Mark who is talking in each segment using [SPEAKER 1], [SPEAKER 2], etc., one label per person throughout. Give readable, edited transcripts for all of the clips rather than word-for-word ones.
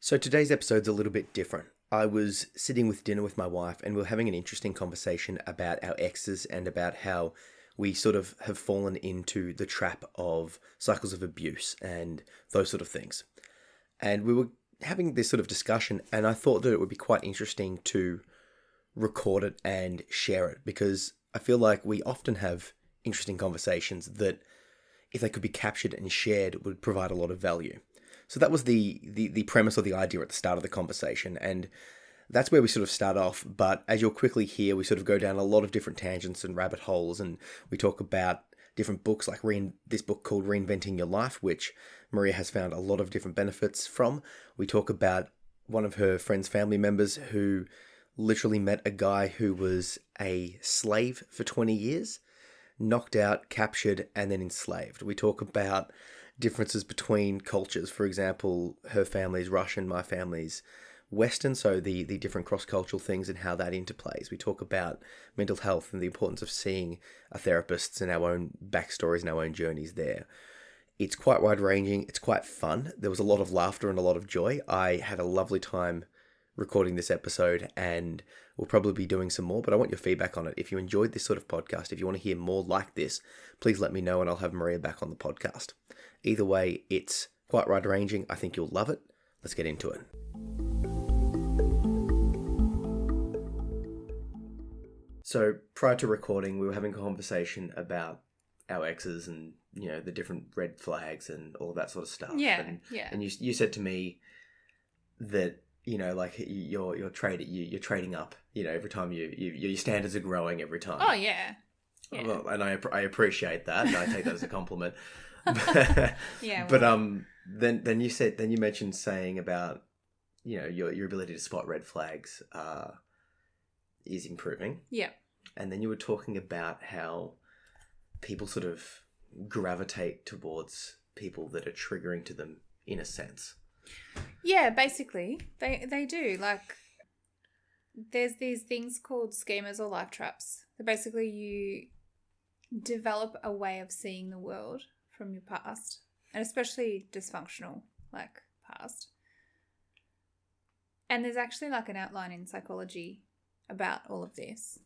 [SPEAKER 1] So today's episode's a little bit different. I was sitting with dinner with my wife and we were having an interesting conversation about our exes and about how we sort of have fallen into the trap of cycles of abuse and those sort of things. And we were having this sort of discussion and I thought that it would be quite interesting to record it and share it because I feel like we often have interesting conversations that if they could be captured and shared would provide a lot of value. So that was the premise or the idea at the start of the conversation, and that's where we sort of start off. But as you'll quickly hear, we sort of go down a lot of different tangents and rabbit holes, and we talk about different books like this book called Reinventing Your Life, which Maria has found a lot of different benefits from. We talk about one of her friend's family members who literally met a guy who was a slave for 20 years, knocked out, captured, and then enslaved. We talk about differences between cultures. For example, her family's Russian, my family's Western, so the different cross-cultural things and how that interplays. We talk about mental health and the importance of seeing a therapist and our own backstories and our own journeys there. It's quite wide-ranging. It's quite fun. There was a lot of laughter and a lot of joy. I had a lovely time recording this episode and we'll probably be doing some more, but I want your feedback on it. If you enjoyed this sort of podcast, if you want to hear more like this, please let me know and I'll have Maria back on the podcast. Either way, it's quite wide-ranging. I think you'll love it. Let's get into it. So prior to recording, we were having a conversation about our exes and, you know, the different red flags and all of that sort of stuff.
[SPEAKER 2] Yeah.
[SPEAKER 1] And you said to me that, you know, like you're trading up, you know, every time your standards are growing every time.
[SPEAKER 2] Oh, yeah.
[SPEAKER 1] Well, and I appreciate that. And I take that as a compliment.
[SPEAKER 2] Yeah.
[SPEAKER 1] But then you mentioned saying about, you know, your ability to spot red flags is improving.
[SPEAKER 2] Yeah.
[SPEAKER 1] And then you were talking about how people sort of gravitate towards people that are triggering to them in a sense.
[SPEAKER 2] Yeah, basically. They do. Like, there's these things called schemas or life traps. So basically you develop a way of seeing the world from your past, and especially dysfunctional, like, past. And there's actually like an outline in psychology about all of this.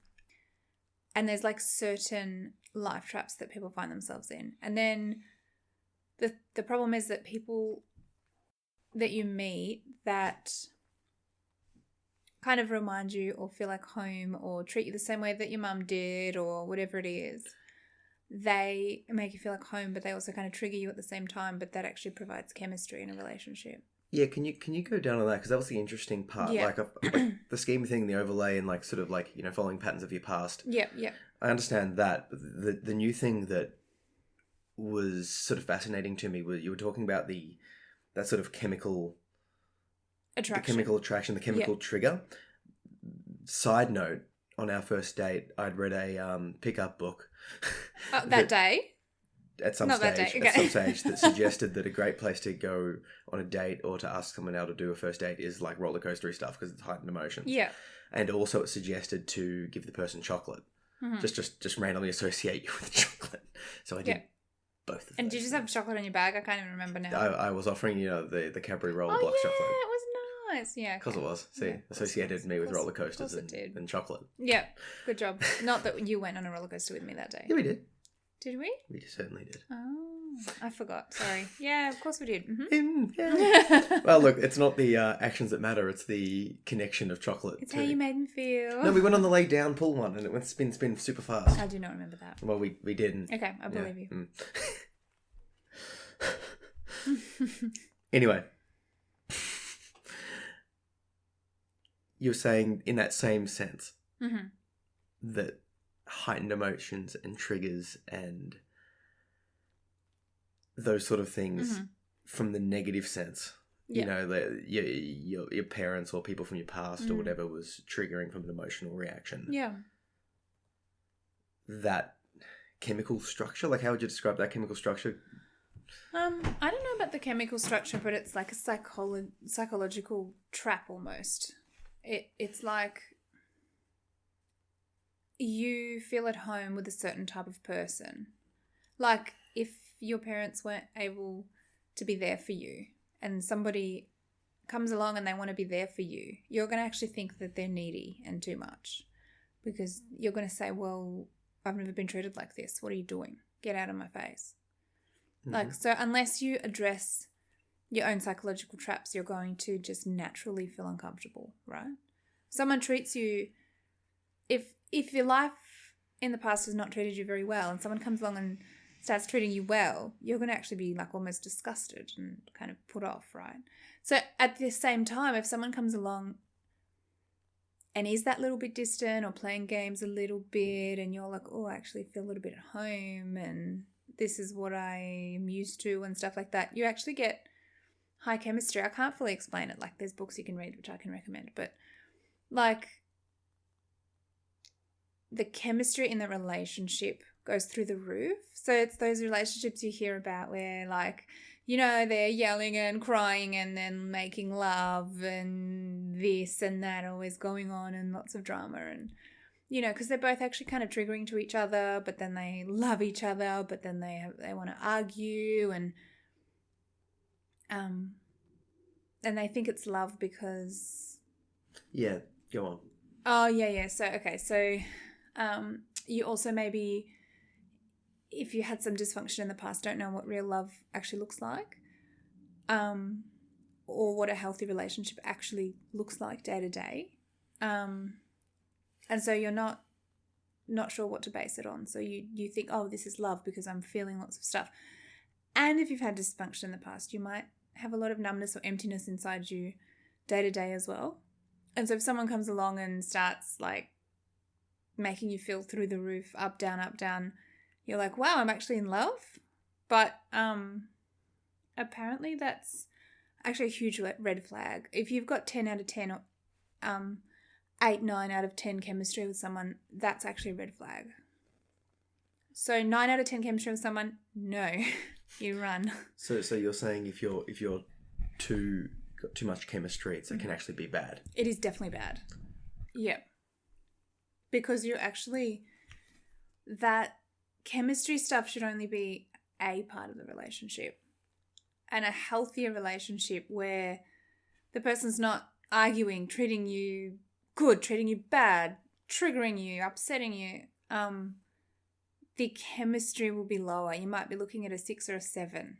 [SPEAKER 2] And there's like certain life traps that people find themselves in. And then the problem is that people that you meet that kind of remind you or feel like home or treat you the same way that your mum did or whatever it is, they make you feel like home, but they also kind of trigger you at the same time, but that actually provides chemistry in a relationship.
[SPEAKER 1] Yeah, can you go down on that? Because that was the interesting part.
[SPEAKER 2] Yeah.
[SPEAKER 1] Like the schema thing, the overlay, and like sort of like, you know, following patterns of your past.
[SPEAKER 2] Yeah.
[SPEAKER 1] I understand that. But the new thing that was sort of fascinating to me was you were talking about that sort of chemical
[SPEAKER 2] Attraction.
[SPEAKER 1] The chemical attraction, the chemical trigger. Side note, on our first date, I'd read a pickup book.
[SPEAKER 2] That day?
[SPEAKER 1] At some
[SPEAKER 2] Not
[SPEAKER 1] stage,
[SPEAKER 2] that day. Okay.
[SPEAKER 1] at some stage, that suggested that a great place to go on a date or to ask someone out to do a first date is like roller coastery stuff because it's heightened emotions.
[SPEAKER 2] Yeah.
[SPEAKER 1] And also, it suggested to give the person chocolate, just randomly associate you with chocolate. So I did both of them.
[SPEAKER 2] And did you just have chocolate in your bag? I can't even remember now.
[SPEAKER 1] I was offering, you know, the Cadbury roll block chocolate.
[SPEAKER 2] It was nice. Yeah.
[SPEAKER 1] Because it was. See, associated me with roller coasters and chocolate.
[SPEAKER 2] Yeah, good job. Not that you went on a roller coaster with me that day.
[SPEAKER 1] Yeah, we did.
[SPEAKER 2] Did we?
[SPEAKER 1] We certainly did.
[SPEAKER 2] Oh, I forgot. Sorry. Yeah, of course we did.
[SPEAKER 1] Yeah. Well, look, it's not the actions that matter. It's the connection of chocolate.
[SPEAKER 2] It's how you made me feel.
[SPEAKER 1] No, we went on the lay down pull one and it went spin super fast.
[SPEAKER 2] I do not remember that.
[SPEAKER 1] Well, we didn't.
[SPEAKER 2] Okay, I believe you.
[SPEAKER 1] Anyway. You're saying in that same sense that heightened emotions and triggers and those sort of things from the negative sense, you know, your parents or people from your past or whatever was triggering from an emotional reaction.
[SPEAKER 2] Yeah.
[SPEAKER 1] That chemical structure, like how would you describe that chemical structure?
[SPEAKER 2] I don't know about the chemical structure, but it's like a psychological trap almost. It's like you feel at home with a certain type of person. Like if your parents weren't able to be there for you and somebody comes along and they want to be there for you, you're going to actually think that they're needy and too much, because you're going to say, well, I've never been treated like this. What are you doing? Get out of my face.
[SPEAKER 1] Mm-hmm.
[SPEAKER 2] So unless you address your own psychological traps, you're going to just naturally feel uncomfortable, right? Someone treats you, if your life in the past has not treated you very well and someone comes along and starts treating you well, you're going to actually be like almost disgusted and kind of put off, right? So at the same time, if someone comes along and is that little bit distant or playing games a little bit and you're like, oh, I actually feel a little bit at home and this is what I am used to and stuff like that, you actually get high chemistry. I can't fully explain it. Like, there's books you can read, which I can recommend, but like the chemistry in the relationship goes through the roof. So it's those relationships you hear about where, like, you know, they're yelling and crying and then making love and this and that always going on and lots of drama, and, you know, because they're both actually kind of triggering to each other, but then they love each other, but then they want to argue and they think it's love because...
[SPEAKER 1] Yeah, go on.
[SPEAKER 2] Oh, yeah. So you also maybe, if you had some dysfunction in the past, don't know what real love actually looks like, or what a healthy relationship actually looks like day to day. And so you're not sure what to base it on. So you think, oh, this is love because I'm feeling lots of stuff. And if you've had dysfunction in the past, you might have a lot of numbness or emptiness inside you day to day as well. And so if someone comes along and starts like making you feel through the roof, up, down, you're like, wow, I'm actually in love. But apparently that's actually a huge red flag. If you've got 10 out of 10 or 8, 9 out of 10 chemistry with someone, that's actually a red flag. So 9 out of 10 chemistry with someone, no, you run.
[SPEAKER 1] So you're saying if you're got too much chemistry, it can actually be bad.
[SPEAKER 2] It is definitely bad. Yep. Because you're actually, that chemistry stuff should only be a part of the relationship. And a healthier relationship where the person's not arguing, treating you good, treating you bad, triggering you, upsetting you, the chemistry will be lower. You might be looking at a 6 or a 7,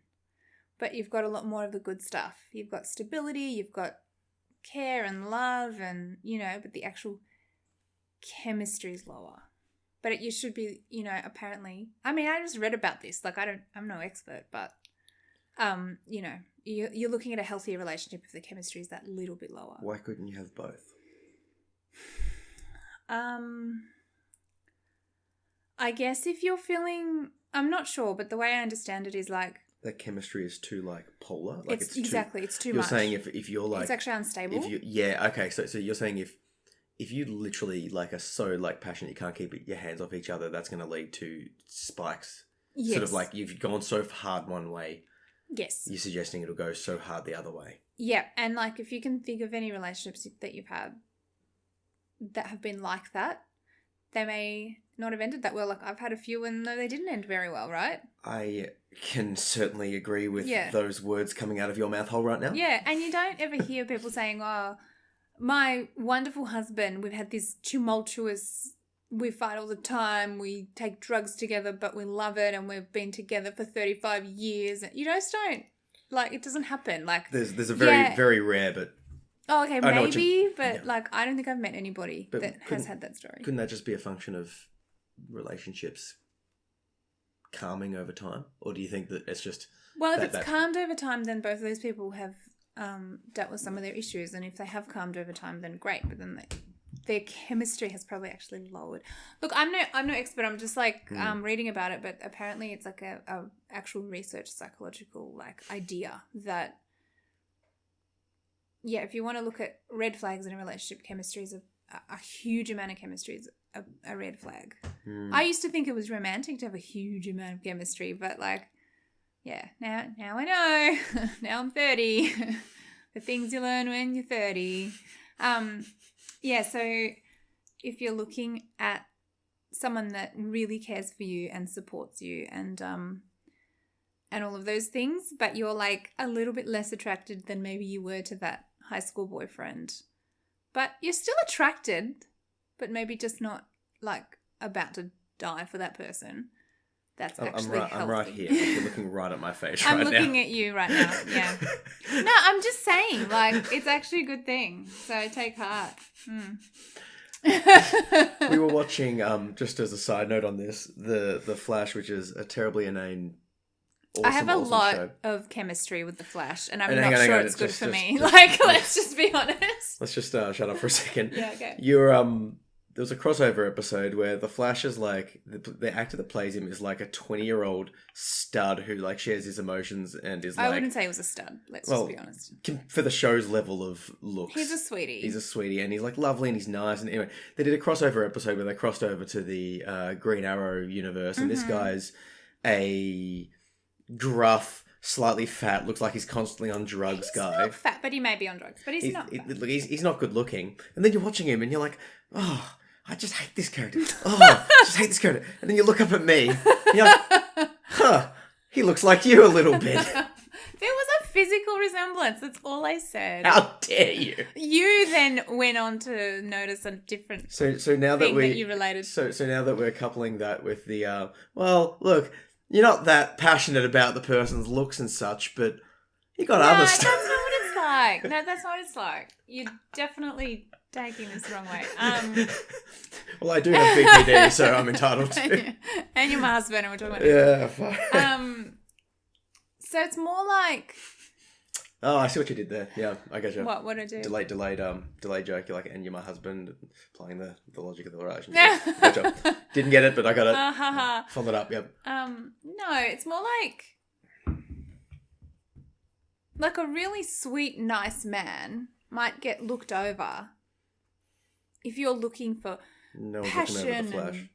[SPEAKER 2] but you've got a lot more of the good stuff. You've got stability, you've got care and love and, you know, but the actual chemistry is lower. But you should be, you know, apparently, I mean, I just read about this. Like, I'm no expert, but, you know, you're looking at a healthier relationship if the chemistry is that little bit lower.
[SPEAKER 1] Why couldn't you have both?
[SPEAKER 2] I guess if you're feeling, I'm not sure, but the way I understand it is like,
[SPEAKER 1] that chemistry is too like polar. Like
[SPEAKER 2] it's exactly
[SPEAKER 1] too,
[SPEAKER 2] it's too
[SPEAKER 1] you're
[SPEAKER 2] much.
[SPEAKER 1] You're saying if you're like,
[SPEAKER 2] it's actually unstable.
[SPEAKER 1] Okay. So you're saying if you literally like are so like passionate you can't keep your hands off each other, that's going to lead to spikes.
[SPEAKER 2] Yes.
[SPEAKER 1] Sort of like you've gone so hard one way.
[SPEAKER 2] Yes.
[SPEAKER 1] You're suggesting it'll go so hard the other way.
[SPEAKER 2] Yeah, and like if you can think of any relationships that you've had that have been like that, they may not have ended that well. Like I've had a few and they didn't end very well, right?
[SPEAKER 1] I can certainly agree with those words coming out of your mouth hole right now.
[SPEAKER 2] Yeah, and you don't ever hear people saying, oh, my wonderful husband, we've had this tumultuous, we fight all the time, we take drugs together, but we love it and we've been together for 35 years. You just don't, like, it doesn't happen. Like
[SPEAKER 1] there's a very rare, but...
[SPEAKER 2] Oh, okay, maybe, but like I don't think I've met anybody that has had that story.
[SPEAKER 1] Couldn't that just be a function of relationships calming over time? Or do you think that it's just...
[SPEAKER 2] Well, if it's calmed over time, then both of those people have dealt with some of their issues. And if they have calmed over time, then great. But then their chemistry has probably actually lowered. Look, I'm no expert. I'm just like reading about it. But apparently it's like a actual research psychological like idea that... Yeah, if you want to look at red flags in a relationship, chemistry is a huge amount of chemistry is a red flag. I used to think it was romantic to have a huge amount of chemistry, but like, yeah, now I know. Now I'm 30. The things you learn when you're 30. Yeah, so if you're looking at someone that really cares for you and supports you and all of those things, but you're like a little bit less attracted than maybe you were to that high school boyfriend, but you're still attracted, but maybe just not like about to die for that person. That's actually healthy.
[SPEAKER 1] I'm right here. You're looking right at my face
[SPEAKER 2] I'm
[SPEAKER 1] right now.
[SPEAKER 2] looking at you right now. Yeah. No, I'm just saying, like, it's actually a good thing. So take heart.
[SPEAKER 1] We were watching, just as a side note on this, the Flash, which is a terribly inane, awesome,
[SPEAKER 2] I have a lot
[SPEAKER 1] show.
[SPEAKER 2] of chemistry with the Flash, and I'm
[SPEAKER 1] And
[SPEAKER 2] not
[SPEAKER 1] hang on,
[SPEAKER 2] sure it's good
[SPEAKER 1] just-
[SPEAKER 2] for me.
[SPEAKER 1] just-
[SPEAKER 2] Like, let's just be honest.
[SPEAKER 1] Let's just shut up for a second.
[SPEAKER 2] Yeah, okay.
[SPEAKER 1] There was a crossover episode where the Flash is like, the actor that plays him is like a 20-year-old stud who like shares his emotions and is like...
[SPEAKER 2] I wouldn't say he was a stud. Let's just be honest.
[SPEAKER 1] For the show's level of looks.
[SPEAKER 2] He's a sweetie.
[SPEAKER 1] He's a sweetie and he's like lovely and he's nice. And anyway, they did a crossover episode where they crossed over to the Green Arrow universe and this guy's a gruff, slightly fat, looks like he's constantly on drugs guy.
[SPEAKER 2] He's not fat, but he may be on drugs. But he's not fat.
[SPEAKER 1] He's not good looking. And then you're watching him and you're like, oh... I just hate this character. Oh, I just hate this character. And then you look up at me. And you're like, huh, he looks like you a little bit.
[SPEAKER 2] There was a physical resemblance. That's all I said.
[SPEAKER 1] How dare you?
[SPEAKER 2] You then went on to notice a different
[SPEAKER 1] So now that
[SPEAKER 2] thing that you related.
[SPEAKER 1] So now that we're coupling that with the well, look, you're not that passionate about the person's looks and such, but you got other stuff.
[SPEAKER 2] That's not what it's like. No, that's not what it's like. You're definitely taking this the wrong way.
[SPEAKER 1] Well, I do have BPD, so I'm entitled to.
[SPEAKER 2] And you're my husband, and we're talking about
[SPEAKER 1] Yeah, fine.
[SPEAKER 2] So it's more like...
[SPEAKER 1] Oh, I see what you did there. Yeah, I get you.
[SPEAKER 2] What did I do?
[SPEAKER 1] Delayed joke. You're like, and you're my husband, applying the logic of the relationship. Good job. Didn't get it, but I got it. Followed up, yep.
[SPEAKER 2] No, it's more like a really sweet, nice man might get looked over if you're looking for passion and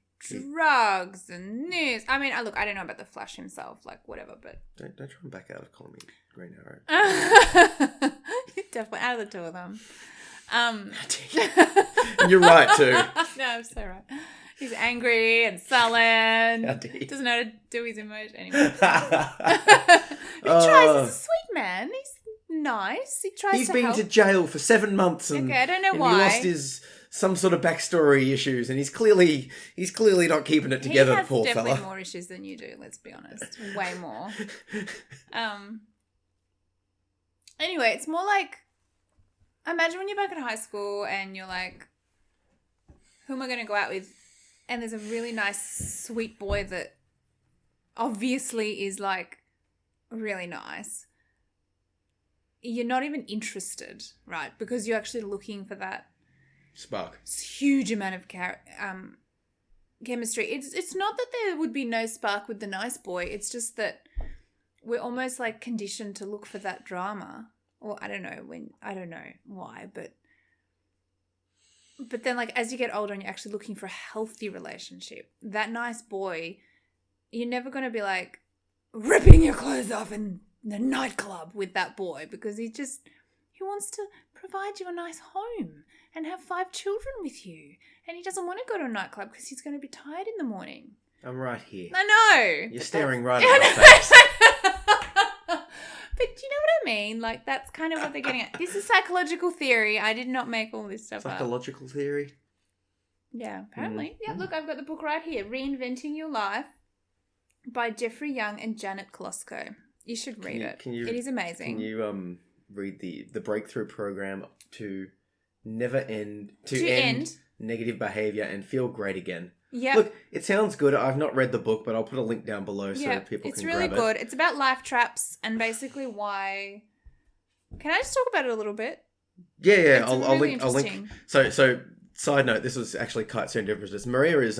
[SPEAKER 2] drugs and news. I mean, I don't know about the Flash himself, like whatever, but...
[SPEAKER 1] Don't try and back out of calling me Green Arrow.
[SPEAKER 2] Definitely, out of the two of them.
[SPEAKER 1] And you're right, too.
[SPEAKER 2] No, I'm so right. He's angry and sullen.
[SPEAKER 1] How dare you.
[SPEAKER 2] Doesn't know how to do his emotion anymore. He tries. He's a sweet man. He's nice. He tries
[SPEAKER 1] He's
[SPEAKER 2] to
[SPEAKER 1] been
[SPEAKER 2] help.
[SPEAKER 1] to jail for 7 months and,
[SPEAKER 2] Okay, I don't know
[SPEAKER 1] and
[SPEAKER 2] why.
[SPEAKER 1] he lost his some sort of backstory issues and he's clearly not keeping it together, the poor
[SPEAKER 2] He has
[SPEAKER 1] fella.
[SPEAKER 2] definitely more issues than you do, let's be honest. Way more. Anyway, it's more like, imagine when you're back in high school and you're like, who am I going to go out with? And there's a really nice, sweet boy that obviously is like really nice. You're not even interested, right? Because you're actually looking for that
[SPEAKER 1] Spark.
[SPEAKER 2] huge amount of chemistry. It's not that there would be no spark with the nice boy. It's just that we're almost like conditioned to look for that drama. Or I don't know why, but then like as you get older and you're actually looking for a healthy relationship, that nice boy, you're never going to be like ripping your clothes off in the nightclub with that boy because he wants to provide you a nice home and have 5 children with you. And he doesn't want to go to a nightclub because he's going to be tired in the morning.
[SPEAKER 1] I'm right here.
[SPEAKER 2] I know.
[SPEAKER 1] You're staring right at my face.
[SPEAKER 2] But do you know what I mean? Like, that's kind of what they're getting at. This is psychological theory. I did not make all this stuff up.
[SPEAKER 1] Psychological theory?
[SPEAKER 2] Yeah, apparently. Yeah, look, I've got the book right here. Reinventing Your Life by Jeffery Young and Janet Klsko. You should read it. It is amazing.
[SPEAKER 1] Can you read the breakthrough program to end negative behaviour and feel great again?
[SPEAKER 2] Yeah.
[SPEAKER 1] Look, it sounds good. I've not read the book, but I'll put a link down below so people can grab it.
[SPEAKER 2] It's really good. It's about life traps and basically why... Can I just talk about it a little bit?
[SPEAKER 1] Yeah.
[SPEAKER 2] It's
[SPEAKER 1] I'll
[SPEAKER 2] really
[SPEAKER 1] link. So side note, this was actually quite serendipitous. Maria is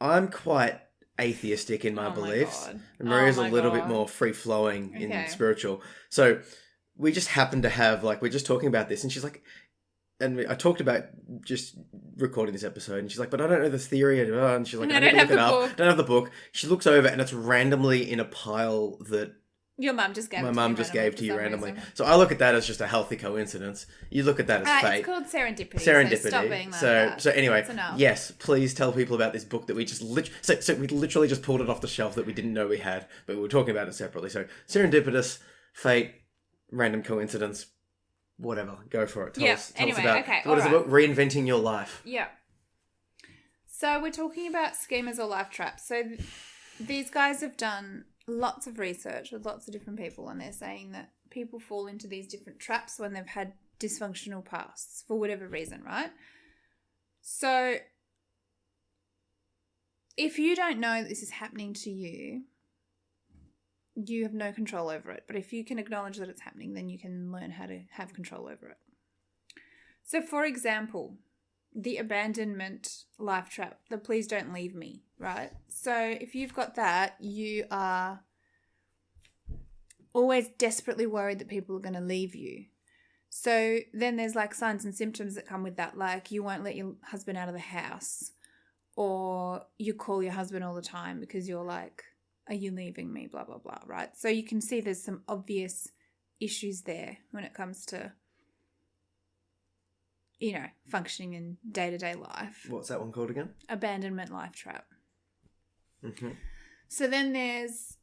[SPEAKER 1] I'm quite atheistic in my beliefs.
[SPEAKER 2] God.
[SPEAKER 1] And Maria's a little bit more free flowing in spiritual. So we just happened to have we're just talking about this, and she's like, and I talked about just recording this episode, and she's like, but I don't know this theory, and she's like, I need to look it up. I don't have the book. She looks over, and it's randomly in a pile that
[SPEAKER 2] Your mum just gave
[SPEAKER 1] My
[SPEAKER 2] it to
[SPEAKER 1] mum
[SPEAKER 2] you
[SPEAKER 1] just
[SPEAKER 2] randomly
[SPEAKER 1] gave
[SPEAKER 2] for
[SPEAKER 1] to you
[SPEAKER 2] some
[SPEAKER 1] randomly.
[SPEAKER 2] reason.
[SPEAKER 1] So I look at that as just a healthy coincidence. You look at that as fate.
[SPEAKER 2] It's called serendipity.
[SPEAKER 1] Serendipity.
[SPEAKER 2] So stop being like that.
[SPEAKER 1] So anyway,
[SPEAKER 2] That's enough.
[SPEAKER 1] yes, please tell people about this book that we just so we literally just pulled it off the shelf that we didn't know we had, but we were talking about it separately. So serendipitous, fate, random coincidence, whatever. Go for it. Tell us about what is the book? Reinventing Your Life.
[SPEAKER 2] Yeah. So we're talking about schemas or life traps. So these guys have done lots of research with lots of different people, and they're saying that people fall into these different traps when they've had dysfunctional pasts for whatever reason, right? So if you don't know that this is happening to you, you have no control over it. But if you can acknowledge that it's happening, then you can learn how to have control over it. So for example, the abandonment life trap, the please don't leave me, right? So if you've got that, you are always desperately worried that people are going to leave you. So then there's like signs and symptoms that come with that, like you won't let your husband out of the house, or you call your husband all the time because you're like, are you leaving me, blah, blah, blah, right? So you can see there's some obvious issues there when it comes to, you know, functioning in day-to-day life.
[SPEAKER 1] What's that one called again?
[SPEAKER 2] Abandonment life trap.
[SPEAKER 1] Mm-hmm.
[SPEAKER 2] So then there's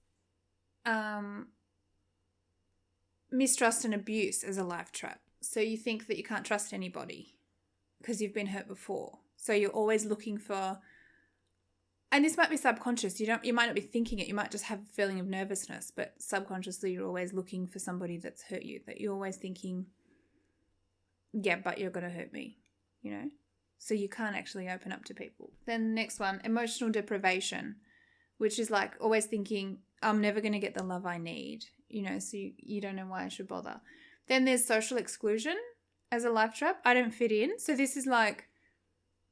[SPEAKER 2] mistrust and abuse as a life trap. So you think that you can't trust anybody because you've been hurt before. So you're always looking for, and this might be subconscious. You might not be thinking it. You might just have a feeling of nervousness, but subconsciously you're always looking for somebody that's hurt you. That you're always thinking, yeah, but you're going to hurt me, you know? So you can't actually open up to people. Then the next one, emotional deprivation, which is like always thinking, I'm never going to get the love I need, you know, so you don't know why I should bother. Then there's social exclusion as a life trap. I don't fit in. So this is like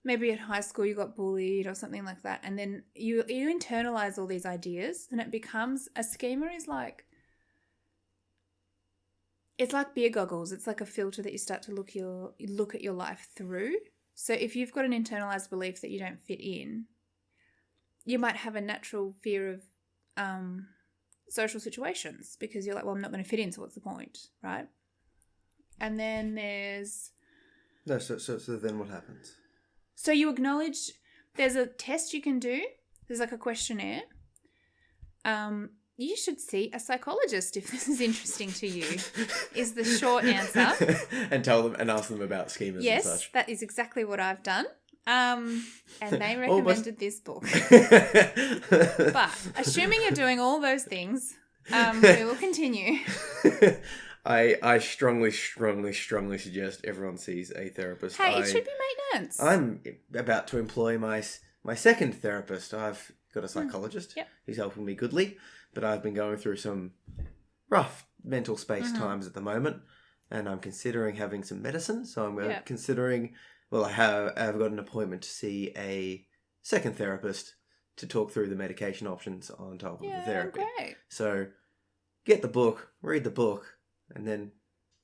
[SPEAKER 2] maybe at high school you got bullied or something like that, and then you internalize all these ideas, and it becomes a schema is like, it's like beer goggles. It's like a filter that you start to look at your life through. So if you've got an internalized belief that you don't fit in, you might have a natural fear of social situations because you're like, well, I'm not going to fit in, so what's the point, right? And then there's...
[SPEAKER 1] No, so then what happens?
[SPEAKER 2] So you acknowledge there's a test you can do. There's like a questionnaire. You should see a psychologist if this is interesting to you, is the short answer.
[SPEAKER 1] And tell them and ask them about schemas and such.
[SPEAKER 2] Yes, that is exactly what I've done. And they recommended this book. But assuming you're doing all those things, we will continue.
[SPEAKER 1] I strongly suggest everyone sees a therapist.
[SPEAKER 2] Hey, it should be maintenance.
[SPEAKER 1] I'm about to employ my second therapist. I've got a psychologist who's helping me goodly, but I've been going through some rough mental space times at the moment, and I'm considering having some medicine. So I'm considering, well, I've got an appointment to see a second therapist to talk through the medication options on top of the therapy.
[SPEAKER 2] Great.
[SPEAKER 1] So get the book, read the book, and then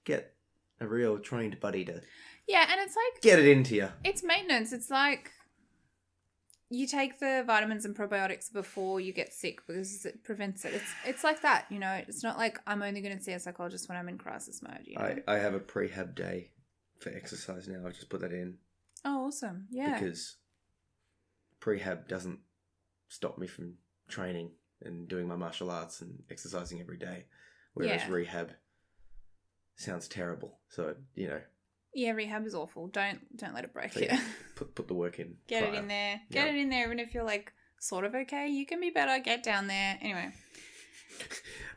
[SPEAKER 1] get a real trained buddy to
[SPEAKER 2] and it's like...
[SPEAKER 1] get it into you.
[SPEAKER 2] It's maintenance. It's like you take the vitamins and probiotics before you get sick because it prevents it. It's like that, you know. It's not like I'm only going to see a psychologist when I'm in crisis mode, you know.
[SPEAKER 1] I have a prehab day for exercise now. I've just put that in.
[SPEAKER 2] Oh, awesome. Yeah.
[SPEAKER 1] Because prehab doesn't stop me from training and doing my martial arts and exercising every day. Whereas rehab sounds terrible. So, you know.
[SPEAKER 2] Yeah, rehab is awful. Don't let it break you.
[SPEAKER 1] Put the work in.
[SPEAKER 2] Get it in there. Get it in there even if you're like sort of okay. You can be better. Get down there. Anyway.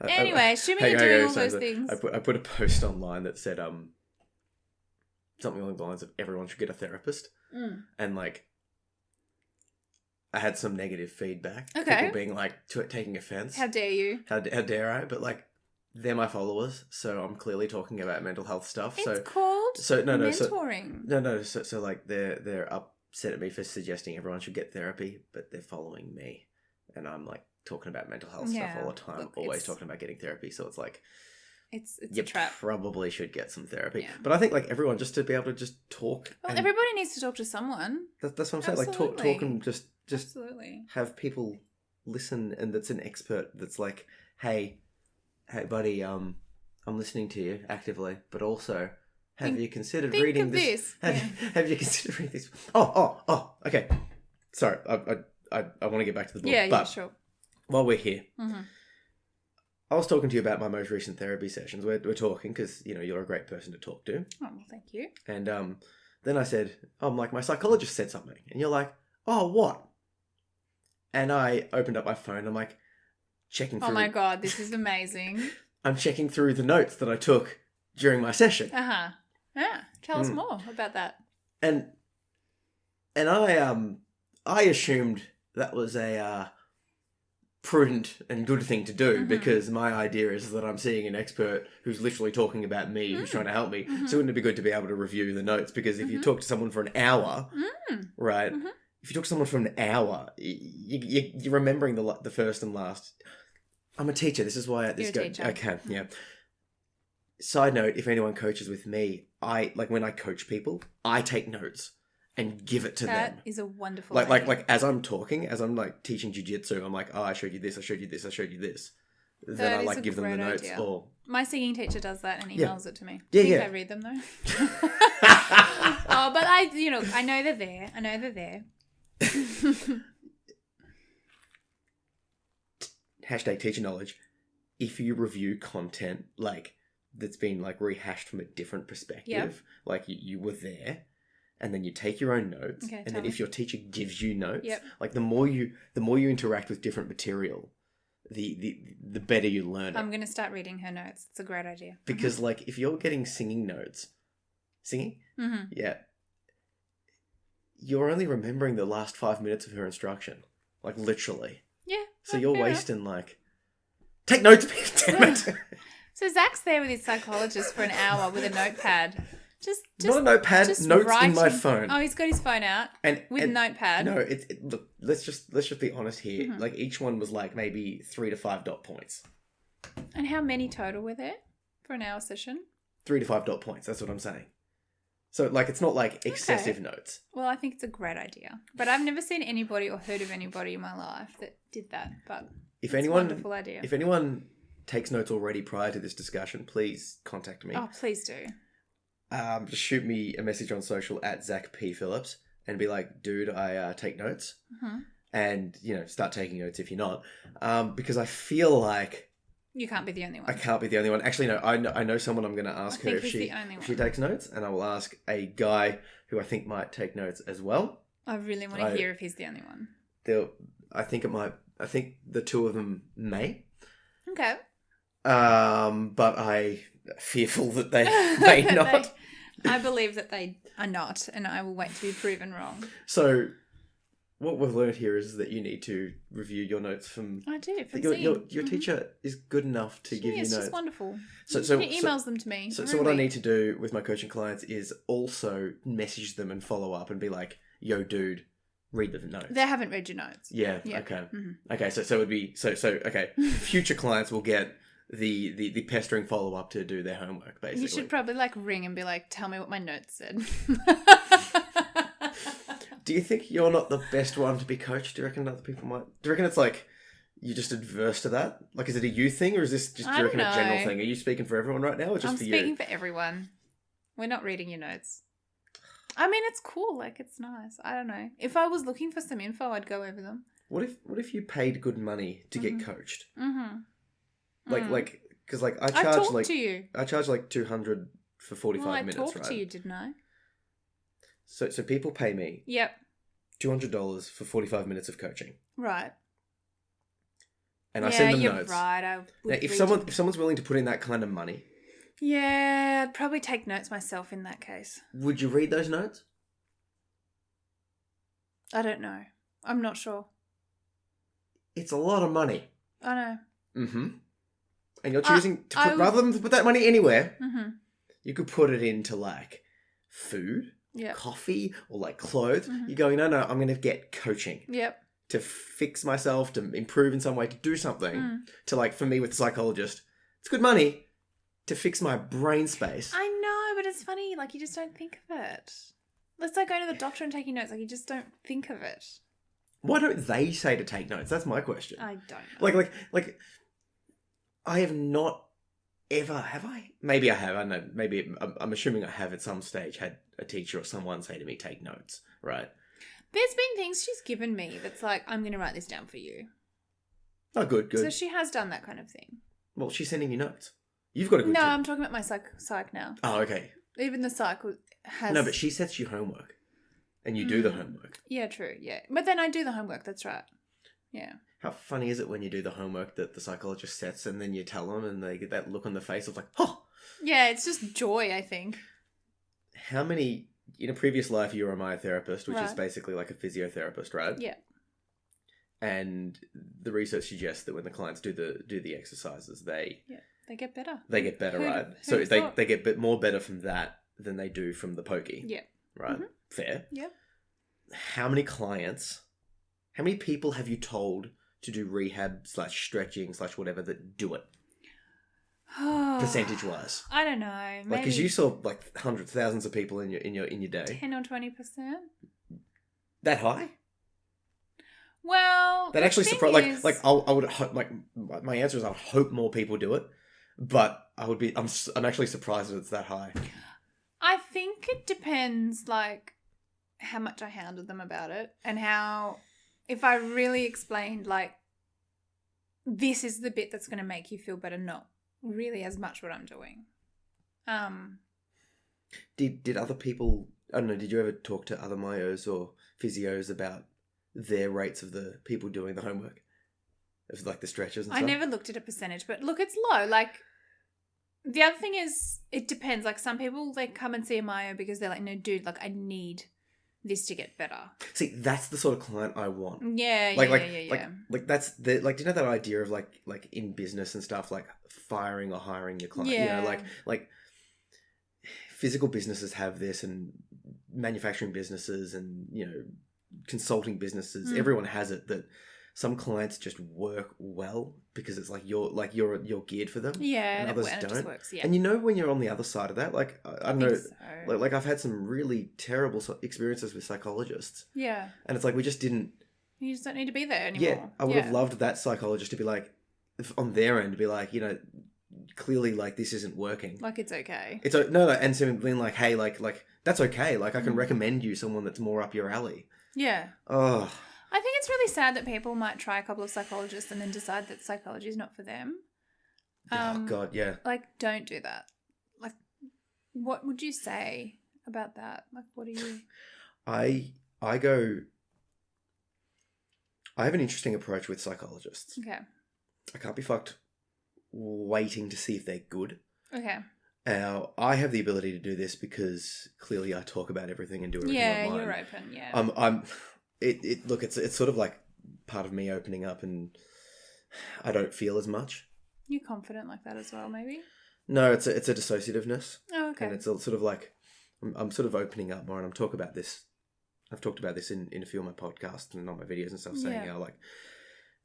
[SPEAKER 2] Assuming you're doing all those things.
[SPEAKER 1] I put a post online that said something along the lines of everyone should get a therapist. And like I had some negative feedback.
[SPEAKER 2] Okay.
[SPEAKER 1] People being like taking offense.
[SPEAKER 2] How dare you?
[SPEAKER 1] How dare I? But like they're my followers, so I'm clearly talking about mental health stuff.
[SPEAKER 2] It's called mentoring.
[SPEAKER 1] So like they're upset at me for suggesting everyone should get therapy, but they're following me, and I'm like talking about mental health stuff all the time.
[SPEAKER 2] Look,
[SPEAKER 1] always talking about getting therapy, so it's like
[SPEAKER 2] it's
[SPEAKER 1] you
[SPEAKER 2] a trap.
[SPEAKER 1] Probably should get some therapy,
[SPEAKER 2] Yeah.
[SPEAKER 1] but I think like everyone just to be able to just talk.
[SPEAKER 2] Well, everybody needs to talk to someone.
[SPEAKER 1] That's what I'm saying. Like talk and just
[SPEAKER 2] Absolutely.
[SPEAKER 1] have people listen, and that's an expert. That's like, hey, hey buddy, I'm listening to you actively, but also have you considered
[SPEAKER 2] think
[SPEAKER 1] reading
[SPEAKER 2] of
[SPEAKER 1] this?
[SPEAKER 2] this.
[SPEAKER 1] Have you considered reading this? Oh, okay. Sorry, I want to get back to the book.
[SPEAKER 2] Yeah,
[SPEAKER 1] but
[SPEAKER 2] sure.
[SPEAKER 1] while we're here,
[SPEAKER 2] Mm-hmm.
[SPEAKER 1] I was talking to you about my most recent therapy sessions. We're talking because, you're a great person to talk to.
[SPEAKER 2] Oh, well, thank you.
[SPEAKER 1] And then I said, my psychologist said something. And you're like, oh, what? And I opened up my phone. I'm like, checking through.
[SPEAKER 2] Oh my God, this is amazing.
[SPEAKER 1] I'm checking through the notes that I took during my session.
[SPEAKER 2] Uh-huh. Yeah, tell us more about that.
[SPEAKER 1] And I assumed that was a prudent and good thing to do because my idea is that I'm seeing an expert who's literally talking about me, who's trying to help me. So wouldn't it be good to be able to review the notes? Because if you talk to someone for an hour, right? If you talk to someone for an hour, you're remembering the first and last. I'm a teacher. This is why
[SPEAKER 2] You're a teacher.
[SPEAKER 1] Okay, yeah. Side note: if anyone coaches with me, when I coach people, I take notes and give it to them.
[SPEAKER 2] That is a wonderful
[SPEAKER 1] like
[SPEAKER 2] idea.
[SPEAKER 1] as I'm talking, as I'm teaching jiu-jitsu, I'm like, oh, I showed you this, I showed you this, I showed you this. Then I give them the notes.
[SPEAKER 2] Idea.
[SPEAKER 1] Or
[SPEAKER 2] my singing teacher does that and emails it to me.
[SPEAKER 1] Yeah,
[SPEAKER 2] I think
[SPEAKER 1] yeah.
[SPEAKER 2] I read them though. Oh, but I know they're there. I know they're there.
[SPEAKER 1] Hashtag teacher knowledge. If you review content that's been rehashed from a different perspective, you were there, and then you take your own notes, and then if your teacher gives you notes, the more you interact with different material, the better you learn it.
[SPEAKER 2] I'm going to start reading her notes. It's a great idea.
[SPEAKER 1] Because if you're getting singing notes, yeah, you're only remembering the last 5 minutes of her instruction, literally.
[SPEAKER 2] Yeah.
[SPEAKER 1] So you're wasting take notes, damn it.
[SPEAKER 2] So Zach's there with his psychologist for an hour with a notepad. Just
[SPEAKER 1] not a notepad, notes writing in my phone.
[SPEAKER 2] Oh, he's got his phone out and a notepad.
[SPEAKER 1] No, look. Let's just be honest here. Each one was maybe 3 to 5 dot points.
[SPEAKER 2] And how many total were there for an hour session?
[SPEAKER 1] 3 to 5 dot points. That's what I'm saying. So it's not excessive notes.
[SPEAKER 2] Well, I think it's a great idea, but I've never seen anybody or heard of anybody in my life that did that. But it's a wonderful idea.
[SPEAKER 1] If anyone takes notes already prior to this discussion, please contact me.
[SPEAKER 2] Oh, please do.
[SPEAKER 1] Just shoot me a message on social at Zach P. Phillips and be like, dude, I take notes. And, start taking notes if you're not. Because I feel like...
[SPEAKER 2] You can't be the only one.
[SPEAKER 1] I can't be the only one. Actually, no, I know someone I'm going to ask her if she takes notes. And I will ask a guy who I think might take notes as well.
[SPEAKER 2] I really want to hear if he's the only one.
[SPEAKER 1] I think the two of them may.
[SPEAKER 2] Okay.
[SPEAKER 1] But I fearful that they may not.
[SPEAKER 2] I believe that they are not, and I will wait to be proven wrong.
[SPEAKER 1] So, what we've learned here is that you need to review your notes from...
[SPEAKER 2] I do, from
[SPEAKER 1] your teacher is good enough to give you notes.
[SPEAKER 2] She's wonderful.
[SPEAKER 1] So
[SPEAKER 2] he emails them to me.
[SPEAKER 1] So what I need to do with my coaching clients is also message them and follow up and be like, yo, dude, read the notes.
[SPEAKER 2] They haven't read your notes.
[SPEAKER 1] Yeah. Okay. Okay, so it would be... okay, future clients will get... The pestering follow up to do their homework, basically.
[SPEAKER 2] You should probably ring and be like, tell me what my notes said.
[SPEAKER 1] Do you think you're not the best one to be coached? Do you reckon other people might? Do you reckon it's you're just adverse to that? Is it a you thing, or is this just, do you reckon, a general thing? Are you speaking for everyone right now, or just for you? I'm speaking
[SPEAKER 2] for everyone. We're not reading your notes. I mean, it's cool. It's nice. I don't know. If I was looking for some info, I'd go over them.
[SPEAKER 1] What if you paid good money to get coached? Because I charge
[SPEAKER 2] to you.
[SPEAKER 1] I charge $200 for 45 minutes, right?
[SPEAKER 2] I talked to you, didn't I?
[SPEAKER 1] So people pay me.
[SPEAKER 2] Yep.
[SPEAKER 1] $200 for 45 minutes of coaching.
[SPEAKER 2] Right.
[SPEAKER 1] And I send them notes.
[SPEAKER 2] Right.
[SPEAKER 1] Now, if someone's willing to put in that kind of money.
[SPEAKER 2] Yeah, I'd probably take notes myself in that case.
[SPEAKER 1] Would you read those notes?
[SPEAKER 2] I don't know. I'm not sure.
[SPEAKER 1] It's a lot of money.
[SPEAKER 2] I know.
[SPEAKER 1] Mm-hmm. And you're choosing to put, rather than put that money anywhere, you could put it into food, coffee, or clothes. You're going, no, I'm going to get coaching.
[SPEAKER 2] Yep.
[SPEAKER 1] To fix myself, to improve in some way, to do something. To for me with the psychologist, it's good money to fix my brain space.
[SPEAKER 2] I know, but it's funny. You just don't think of it. Let's going to the doctor and taking notes. You just don't think of it.
[SPEAKER 1] Why don't they say to take notes? That's my question.
[SPEAKER 2] I don't know.
[SPEAKER 1] I have not ever, have I? Maybe I have. I don't know. Maybe I'm assuming I have at some stage had a teacher or someone say to me, take notes, right?
[SPEAKER 2] There's been things she's given me that's like, I'm going to write this down for you.
[SPEAKER 1] Oh, good.
[SPEAKER 2] So she has done that kind of thing.
[SPEAKER 1] Well, she's sending you notes. You've got a good
[SPEAKER 2] No,
[SPEAKER 1] tip.
[SPEAKER 2] I'm talking about my psych now.
[SPEAKER 1] Oh, okay.
[SPEAKER 2] Even the psych has...
[SPEAKER 1] No, but she sets you homework. And you do the homework.
[SPEAKER 2] Yeah, true. Yeah. But then I do the homework. That's right. Yeah.
[SPEAKER 1] How funny is it when you do the homework that the psychologist sets and then you tell them and they get that look on the face of like, oh.
[SPEAKER 2] Yeah, it's just joy, I think.
[SPEAKER 1] How many... In a previous life, you were a myotherapist, which is
[SPEAKER 2] Right.
[SPEAKER 1] basically like a physiotherapist, right?
[SPEAKER 2] Yeah.
[SPEAKER 1] And the research suggests that when the clients do the exercises, they
[SPEAKER 2] get better.
[SPEAKER 1] They get better, right?
[SPEAKER 2] Who'd
[SPEAKER 1] So
[SPEAKER 2] have thought?
[SPEAKER 1] they get more better from that than they do from the pokey.
[SPEAKER 2] Yeah.
[SPEAKER 1] Right?
[SPEAKER 2] Mhm.
[SPEAKER 1] Fair.
[SPEAKER 2] Yeah.
[SPEAKER 1] How many people have you told to do rehab / stretching / whatever that do it? Percentage wise.
[SPEAKER 2] I don't know. Maybe
[SPEAKER 1] Like, because you saw like hundreds, thousands of people in your day.
[SPEAKER 2] 10 or 20%.
[SPEAKER 1] That high?
[SPEAKER 2] Well,
[SPEAKER 1] That actually surprised. Like I would hope. Like my answer is I would hope more people do it, but I'm actually surprised that it's that high.
[SPEAKER 2] I think it depends, like, how much I hounded them about it and how, if I really explained, like, this is the bit that's going to make you feel better, not really as much what I'm doing.
[SPEAKER 1] Did other people? I don't know. Did you ever talk to other myos or physios about their rates of the people doing the homework, of like the stretches and
[SPEAKER 2] I
[SPEAKER 1] stuff?
[SPEAKER 2] never looked at a percentage, but look, it's low. Like, the other thing is, it depends. Like, some people, they come and see a myo because they're like, no, dude, like, I need this to get better.
[SPEAKER 1] See, that's the sort of client I want.
[SPEAKER 2] Yeah,
[SPEAKER 1] Like that's the like. Do you know that idea of like in business and stuff, like firing or hiring your client?
[SPEAKER 2] Yeah.
[SPEAKER 1] You know, like physical businesses have this, and manufacturing businesses, and consulting businesses. Everyone has it. That some clients just work well because it's like you're geared for them.
[SPEAKER 2] Yeah,
[SPEAKER 1] and others
[SPEAKER 2] and it
[SPEAKER 1] don't.
[SPEAKER 2] just works, yeah.
[SPEAKER 1] And when you're on the other side of that, like I don't know,
[SPEAKER 2] So.
[SPEAKER 1] like I've had some really terrible experiences with psychologists.
[SPEAKER 2] Yeah.
[SPEAKER 1] And it's like we just didn't.
[SPEAKER 2] You just don't need to be there anymore.
[SPEAKER 1] Yeah, I would have loved that psychologist to be like, on their end, to be like, clearly, like, this isn't working.
[SPEAKER 2] Like, it's okay.
[SPEAKER 1] It's no, and so being like, hey, like that's okay. Like, I can recommend you someone that's more up your alley.
[SPEAKER 2] Yeah.
[SPEAKER 1] Oh.
[SPEAKER 2] I think it's really sad that people might try a couple of psychologists and then decide that psychology is not for them.
[SPEAKER 1] Oh God, yeah.
[SPEAKER 2] Like, don't do that. Like, what would you say about that? Like, what do you...
[SPEAKER 1] I have an interesting approach with psychologists.
[SPEAKER 2] Okay.
[SPEAKER 1] I can't be fucked waiting to see if they're good.
[SPEAKER 2] Okay.
[SPEAKER 1] Now, I have the ability to do this because clearly I talk about everything and do everything online.
[SPEAKER 2] Yeah, you're open, yeah.
[SPEAKER 1] Look, it's sort of like part of me opening up, and I don't feel as much.
[SPEAKER 2] You're confident like that as well, maybe?
[SPEAKER 1] No, it's a dissociativeness.
[SPEAKER 2] Oh, okay.
[SPEAKER 1] And it's sort of like I'm sort of opening up more, and I've talked about this in a few of my podcasts and on my videos and stuff, saying how like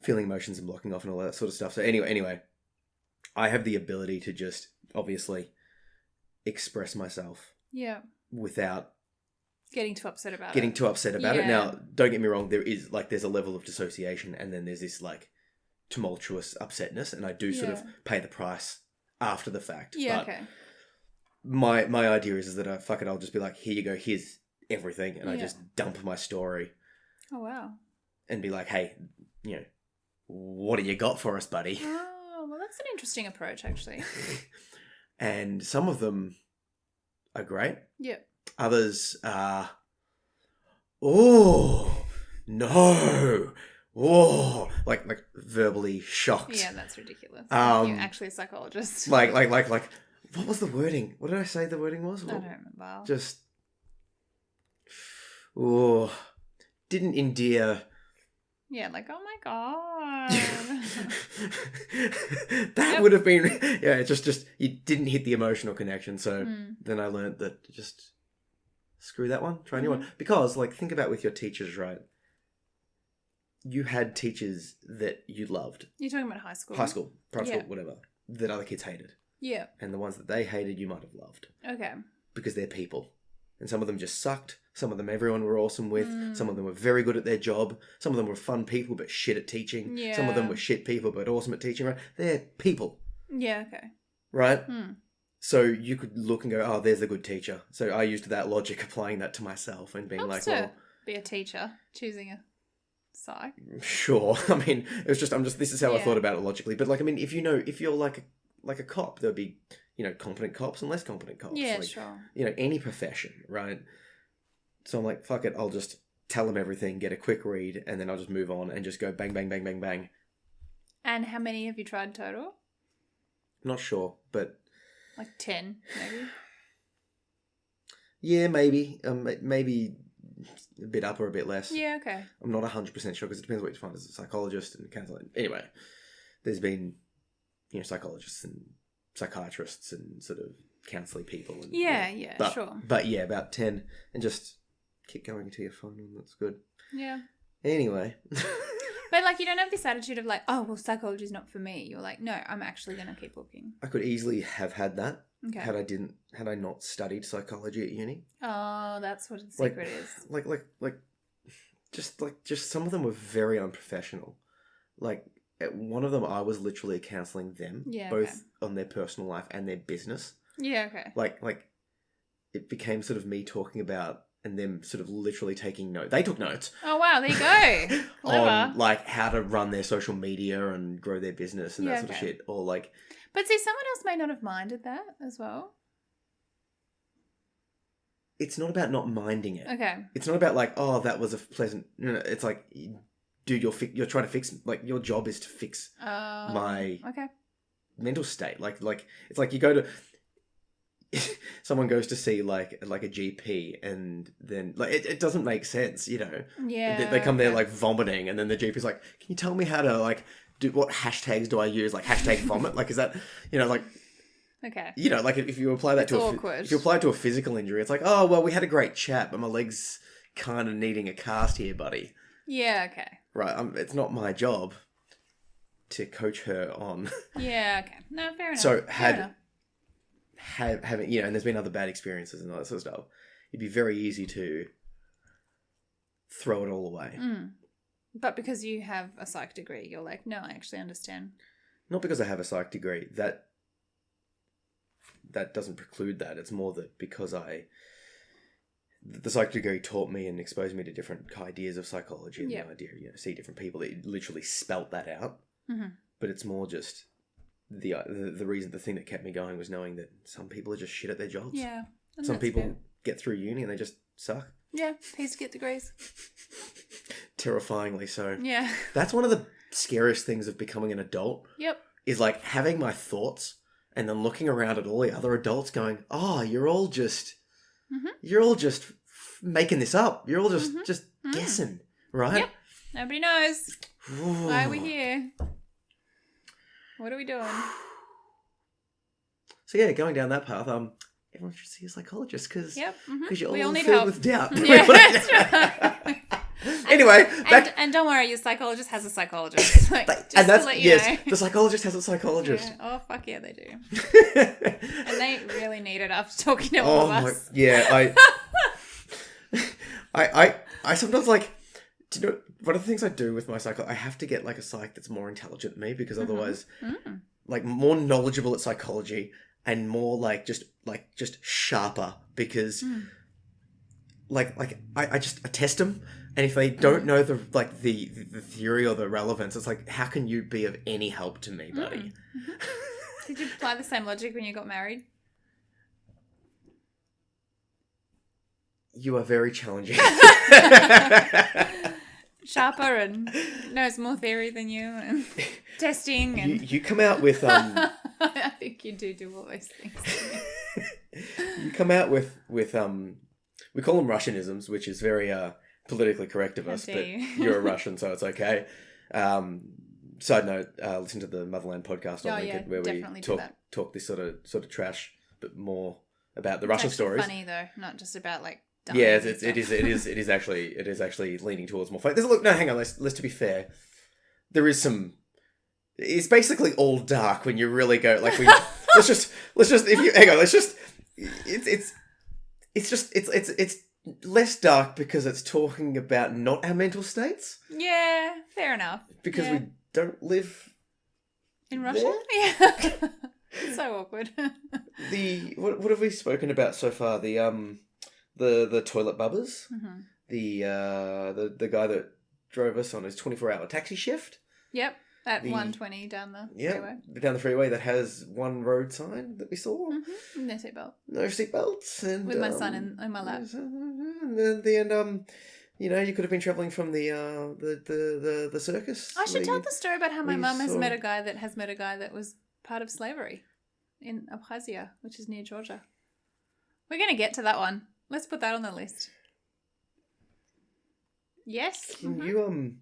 [SPEAKER 1] feeling emotions and blocking off and all that sort of stuff. So anyway, I have the ability to just obviously express myself.
[SPEAKER 2] Yeah.
[SPEAKER 1] Without
[SPEAKER 2] getting too upset about
[SPEAKER 1] it. Now, don't get me wrong, there's a level of dissociation, and then there's this like tumultuous upsetness, and I do sort of pay the price after the fact.
[SPEAKER 2] Yeah,
[SPEAKER 1] but
[SPEAKER 2] okay.
[SPEAKER 1] My idea is that I'll just be like, here you go, here's everything, and I just dump my story.
[SPEAKER 2] Oh wow.
[SPEAKER 1] And be like, hey, what do you got for us, buddy?
[SPEAKER 2] Oh, well, that's an interesting approach, actually.
[SPEAKER 1] And some of them are great.
[SPEAKER 2] Yeah.
[SPEAKER 1] Others are, oh, no, oh, like verbally shocked.
[SPEAKER 2] Yeah, that's ridiculous.
[SPEAKER 1] You're
[SPEAKER 2] actually a psychologist.
[SPEAKER 1] Like, what was the wording? What did I say the wording was?
[SPEAKER 2] I don't remember.
[SPEAKER 1] Just, oh, didn't endear.
[SPEAKER 2] Yeah, like, oh my God.
[SPEAKER 1] That would have been, just, you didn't hit the emotional connection. So then I learned that just screw that one, try a new one. Because, like, think about with your teachers, right? You had teachers that you loved.
[SPEAKER 2] You're talking about high school?
[SPEAKER 1] High school, primary school, whatever, that other kids hated.
[SPEAKER 2] Yeah.
[SPEAKER 1] And the ones that they hated, you might have loved.
[SPEAKER 2] Okay.
[SPEAKER 1] Because they're people. And some of them just sucked. Some of them everyone were awesome with. Some of them were very good at their job. Some of them were fun people but shit at teaching.
[SPEAKER 2] Yeah.
[SPEAKER 1] Some of them were shit people but awesome at teaching. Right? They're people.
[SPEAKER 2] Yeah, okay.
[SPEAKER 1] right?
[SPEAKER 2] Hmm.
[SPEAKER 1] So you could look and go, oh, there's a good teacher. So I used that logic, applying that to myself and being
[SPEAKER 2] Helps
[SPEAKER 1] like,
[SPEAKER 2] to
[SPEAKER 1] well,
[SPEAKER 2] be a teacher, choosing a psych.
[SPEAKER 1] sure. I mean, this is how I
[SPEAKER 2] Yeah.
[SPEAKER 1] thought about it logically. But like, I mean, if you're like a cop, there'll be, competent cops and less competent cops.
[SPEAKER 2] Yeah,
[SPEAKER 1] like,
[SPEAKER 2] sure.
[SPEAKER 1] Any profession, right? So I'm like, fuck it, I'll just tell them everything, get a quick read, and then I'll just move on and just go bang, bang, bang, bang, bang.
[SPEAKER 2] And how many have you tried total?
[SPEAKER 1] Not sure, but
[SPEAKER 2] Like 10, maybe?
[SPEAKER 1] yeah, maybe. Maybe a bit up or a bit less.
[SPEAKER 2] Yeah, okay.
[SPEAKER 1] I'm not 100% sure because it depends what you find as a psychologist and counselor. Anyway, there's been, psychologists and psychiatrists and sort of counselling people. And,
[SPEAKER 2] Yeah, sure.
[SPEAKER 1] But yeah, about 10. And just keep going to your phone and that's good.
[SPEAKER 2] Yeah.
[SPEAKER 1] Anyway.
[SPEAKER 2] But like you don't have this attitude of like, oh, well, psychology's not for me. You're like, no, I'm actually going to keep looking.
[SPEAKER 1] I could easily have had that.
[SPEAKER 2] Okay.
[SPEAKER 1] Had I not studied psychology at uni.
[SPEAKER 2] Oh, that's what the secret is.
[SPEAKER 1] Just some of them were very unprofessional. Like at one of them, I was literally counselling them, both on their personal life and their business.
[SPEAKER 2] Yeah, okay.
[SPEAKER 1] Like it became sort of me talking about and them sort of literally taking notes. They took notes.
[SPEAKER 2] Oh wow, there you go. Clever.
[SPEAKER 1] On like how to run their social media and grow their business and that sort of shit. Or like,
[SPEAKER 2] but see, someone else may not have minded that as well.
[SPEAKER 1] it's not about not minding it.
[SPEAKER 2] Okay.
[SPEAKER 1] It's not about like, oh, that was a pleasant. It's like, dude, you're trying to fix. Like your job is to fix my mental state. Like it's like you go to. Someone goes to see like a GP and then like it doesn't make sense,
[SPEAKER 2] Yeah.
[SPEAKER 1] They come there like vomiting and then the GP's like, can you tell me how to like do what hashtags do I use, like hashtag vomit, like is that like
[SPEAKER 2] okay,
[SPEAKER 1] like if you apply that if you apply it to a physical injury, it's like, oh well, we had a great chat but my leg's kind of needing a cast here, buddy.
[SPEAKER 2] Yeah, okay.
[SPEAKER 1] Right, it's not my job to coach her on.
[SPEAKER 2] Yeah, okay. No, fair enough.
[SPEAKER 1] So
[SPEAKER 2] Fair enough.
[SPEAKER 1] and there's been other bad experiences and all that sort of stuff. It'd be very easy to throw it all away.
[SPEAKER 2] But because you have a psych degree, you're like, no, I actually understand.
[SPEAKER 1] Not because I have a psych degree. That doesn't preclude that. It's more that because the psych degree taught me and exposed me to different ideas of psychology and the idea, see different people. It literally spelt that out.
[SPEAKER 2] Mm-hmm.
[SPEAKER 1] But it's more just the thing that kept me going was knowing that some people are just shit at their jobs.
[SPEAKER 2] Yeah.
[SPEAKER 1] Some people get through uni and they just suck.
[SPEAKER 2] Yeah, pays to get degrees.
[SPEAKER 1] Terrifyingly so.
[SPEAKER 2] Yeah.
[SPEAKER 1] That's one of the scariest things of becoming an adult.
[SPEAKER 2] Yep.
[SPEAKER 1] Is like having my thoughts and then looking around at all the other adults going, oh, you're all just making this up. You're all just guessing, right?
[SPEAKER 2] Yep. Nobody knows. Why are we here? What are we doing?
[SPEAKER 1] So yeah, going down that path, everyone should see a psychologist because you're all
[SPEAKER 2] need
[SPEAKER 1] filled
[SPEAKER 2] help
[SPEAKER 1] with doubt.
[SPEAKER 2] Yeah, that's right.
[SPEAKER 1] Anyway,
[SPEAKER 2] and don't worry, your psychologist has a psychologist. Like, just to let you know.
[SPEAKER 1] The psychologist has a psychologist.
[SPEAKER 2] Yeah. Oh fuck yeah, they do. And they really need it after talking to all of us.
[SPEAKER 1] I sometimes like, do you know, one of the things I do with my psych, I have to get like a psych that's more intelligent than me because otherwise, like more knowledgeable at psychology and more just sharper because I test them. And if they don't know the theory or the relevance, it's like, how can you be of any help to me, buddy?
[SPEAKER 2] Did you apply the same logic when you got married?
[SPEAKER 1] You are very challenging.
[SPEAKER 2] Sharper and knows more theory than you and testing and...
[SPEAKER 1] You come out with...
[SPEAKER 2] I think you do all those things.
[SPEAKER 1] You come out with we call them Russianisms, which is very... politically correct of us, but you're a Russian, so it's okay. Side note, listen to the Motherland podcast where we talk this sort of trash, but more about the Russian stories.
[SPEAKER 2] Funny though, not just about like.
[SPEAKER 1] Yeah, it is actually leaning towards more funny. Hang on. Let's to be fair, there is some. It's basically all dark when you really go like we. let's just if you hang on. Let's just. It's less dark because it's talking about not our mental states.
[SPEAKER 2] Yeah, fair enough.
[SPEAKER 1] Because we don't live
[SPEAKER 2] In Russia? Yeah. So awkward.
[SPEAKER 1] What have we spoken about so far? The toilet bubbers.
[SPEAKER 2] Mm-hmm.
[SPEAKER 1] The guy that drove us on his 24-hour taxi shift.
[SPEAKER 2] Yep. At 120 down the freeway.
[SPEAKER 1] Down the freeway that has one road sign that we saw.
[SPEAKER 2] Mm-hmm. No seatbelt.
[SPEAKER 1] No seatbelts. And
[SPEAKER 2] with my son in my lap.
[SPEAKER 1] And then the end, you could have been travelling from the circus.
[SPEAKER 2] I should tell the story about how my mum has met a guy that was part of slavery in Abkhazia, which is near Georgia. We're going to get to that one. Let's put that on the list. Yes.
[SPEAKER 1] Can you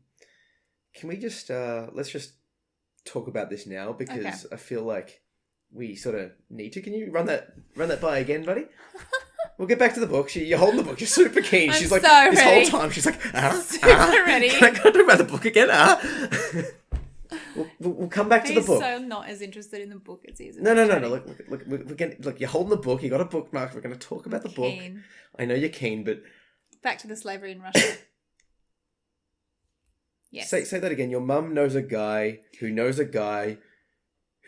[SPEAKER 1] can we just let's just talk about this now, because I feel like we sort of need to. Can you run that by again, buddy? We'll get back to the book. You're holding the book. You're super keen. She's like,
[SPEAKER 2] so
[SPEAKER 1] this
[SPEAKER 2] ready.
[SPEAKER 1] whole time, she's like,
[SPEAKER 2] super ready.
[SPEAKER 1] Can I talk about the book again? We'll come back to the book.
[SPEAKER 2] He's so not as interested in the book as he is.
[SPEAKER 1] No. Look, you're holding the book. You got a bookmark. We're going to talk about the book. I know you're keen, but
[SPEAKER 2] back to the slavery in Russia. Yes.
[SPEAKER 1] Say that again. Your mum knows a guy who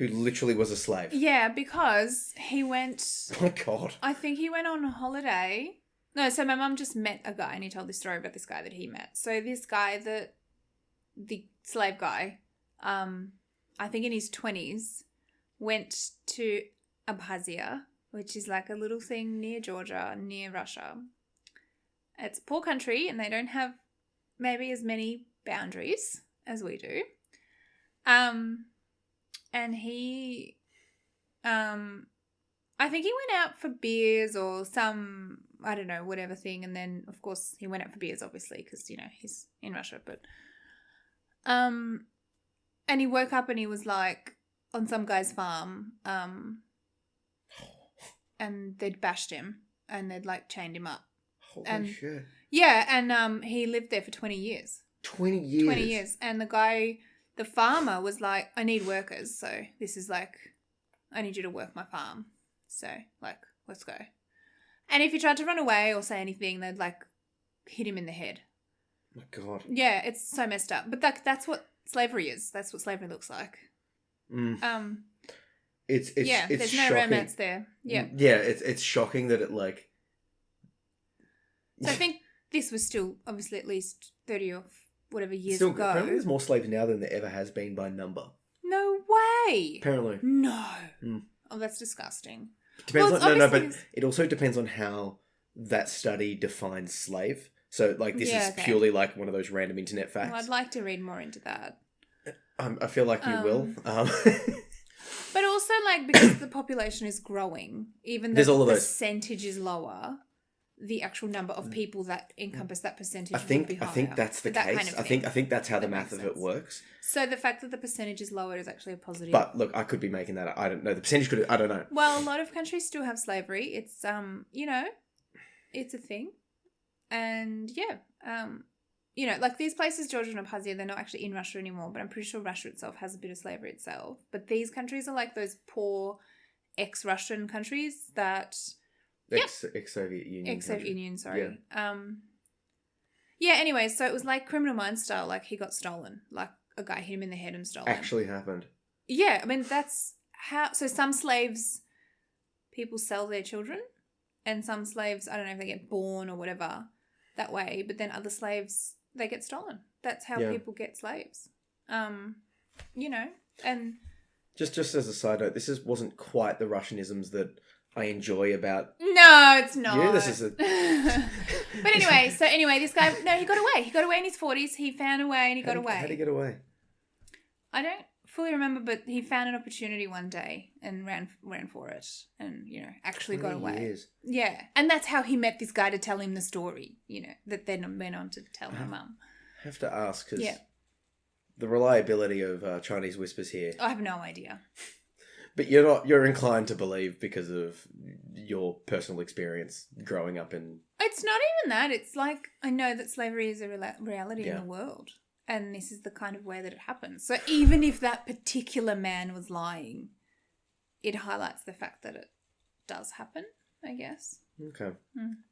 [SPEAKER 1] literally was a slave.
[SPEAKER 2] Yeah, because he went...
[SPEAKER 1] Oh my God.
[SPEAKER 2] I think he went on a holiday. No, so my mum just met a guy and he told this story about this guy that he met. So this guy, the slave guy, I think in his 20s, went to Abkhazia, which is like a little thing near Georgia, near Russia. It's a poor country and they don't have maybe as many boundaries as we do. And he, I think he went out for beers or some, I don't know, whatever thing. And then, of course, he went out for beers, obviously, because, he's in Russia. But, and he woke up and he was like on some guy's farm, and they'd bashed him and they'd like chained him up.
[SPEAKER 1] Holy shit.
[SPEAKER 2] Yeah, and he lived there for 20 years.
[SPEAKER 1] 20 years?
[SPEAKER 2] 20 years. And the farmer was like, I need workers. So this is like, I need you to work my farm. So like, let's go. And if he tried to run away or say anything, they'd like hit him in the head.
[SPEAKER 1] Oh my God.
[SPEAKER 2] Yeah, it's so messed up. But that's what slavery is. That's what slavery looks like.
[SPEAKER 1] Mm.
[SPEAKER 2] It's there's no
[SPEAKER 1] shocking.
[SPEAKER 2] romance there. Yeah.
[SPEAKER 1] Yeah, it's shocking that it like...
[SPEAKER 2] So I think this was still obviously at least 30 or whatever years
[SPEAKER 1] Still,
[SPEAKER 2] ago.
[SPEAKER 1] apparently there's more slaves now than there ever has been by number.
[SPEAKER 2] No way.
[SPEAKER 1] Apparently.
[SPEAKER 2] No.
[SPEAKER 1] Mm.
[SPEAKER 2] Oh, that's disgusting.
[SPEAKER 1] Depends
[SPEAKER 2] Well,
[SPEAKER 1] but it also depends on how that study defines slave. So like this is purely like one of those random internet facts.
[SPEAKER 2] Well, I'd like to read more into that.
[SPEAKER 1] I feel like you will.
[SPEAKER 2] But also like because the population is growing, even though the percentage is lower, the actual number of people that encompass that percentage would be higher.
[SPEAKER 1] I think that's the case.
[SPEAKER 2] Kind of
[SPEAKER 1] I think that's how the math of it works.
[SPEAKER 2] So the fact that the percentage is lower is actually a positive.
[SPEAKER 1] But look, I could be making that. I don't know. The percentage could. I don't know.
[SPEAKER 2] Well, a lot of countries still have slavery. It's it's a thing, and like these places, Georgia and Abkhazia, they're not actually in Russia anymore. But I'm pretty sure Russia itself has a bit of slavery itself. But these countries are like those poor ex-Russian countries that.
[SPEAKER 1] Ex-Soviet Union.
[SPEAKER 2] Ex-Soviet Union, sorry. Yeah. Anyway, so it was like Criminal Minds style. Like he got stolen. Like a guy hit him in the head and stole him.
[SPEAKER 1] Actually happened.
[SPEAKER 2] Yeah, I mean that's how. So some slaves, people sell their children, and some slaves, I don't know if they get born or whatever that way. But then other slaves, they get stolen. That's how people get slaves. And
[SPEAKER 1] just as a side note, wasn't quite the Russianisms that I enjoy about.
[SPEAKER 2] No, it's not.
[SPEAKER 1] Yeah, this is a.
[SPEAKER 2] But anyway, this guy, he got away. He got away in his 40s. He found a way and he got away.
[SPEAKER 1] How did he get away?
[SPEAKER 2] I don't fully remember, but he found an opportunity one day and ran for it, and actually got away.
[SPEAKER 1] Years.
[SPEAKER 2] Yeah, and that's how he met this guy to tell him the story. That then went on to tell my mum.
[SPEAKER 1] I have to ask because the reliability of Chinese whispers here.
[SPEAKER 2] I have no idea.
[SPEAKER 1] But you're inclined to believe because of your personal experience growing up in...
[SPEAKER 2] It's not even that. It's like, I know that slavery is a reality in the world. And this is the kind of way that it happens. So even if that particular man was lying, it highlights the fact that it does happen, I guess.
[SPEAKER 1] Okay.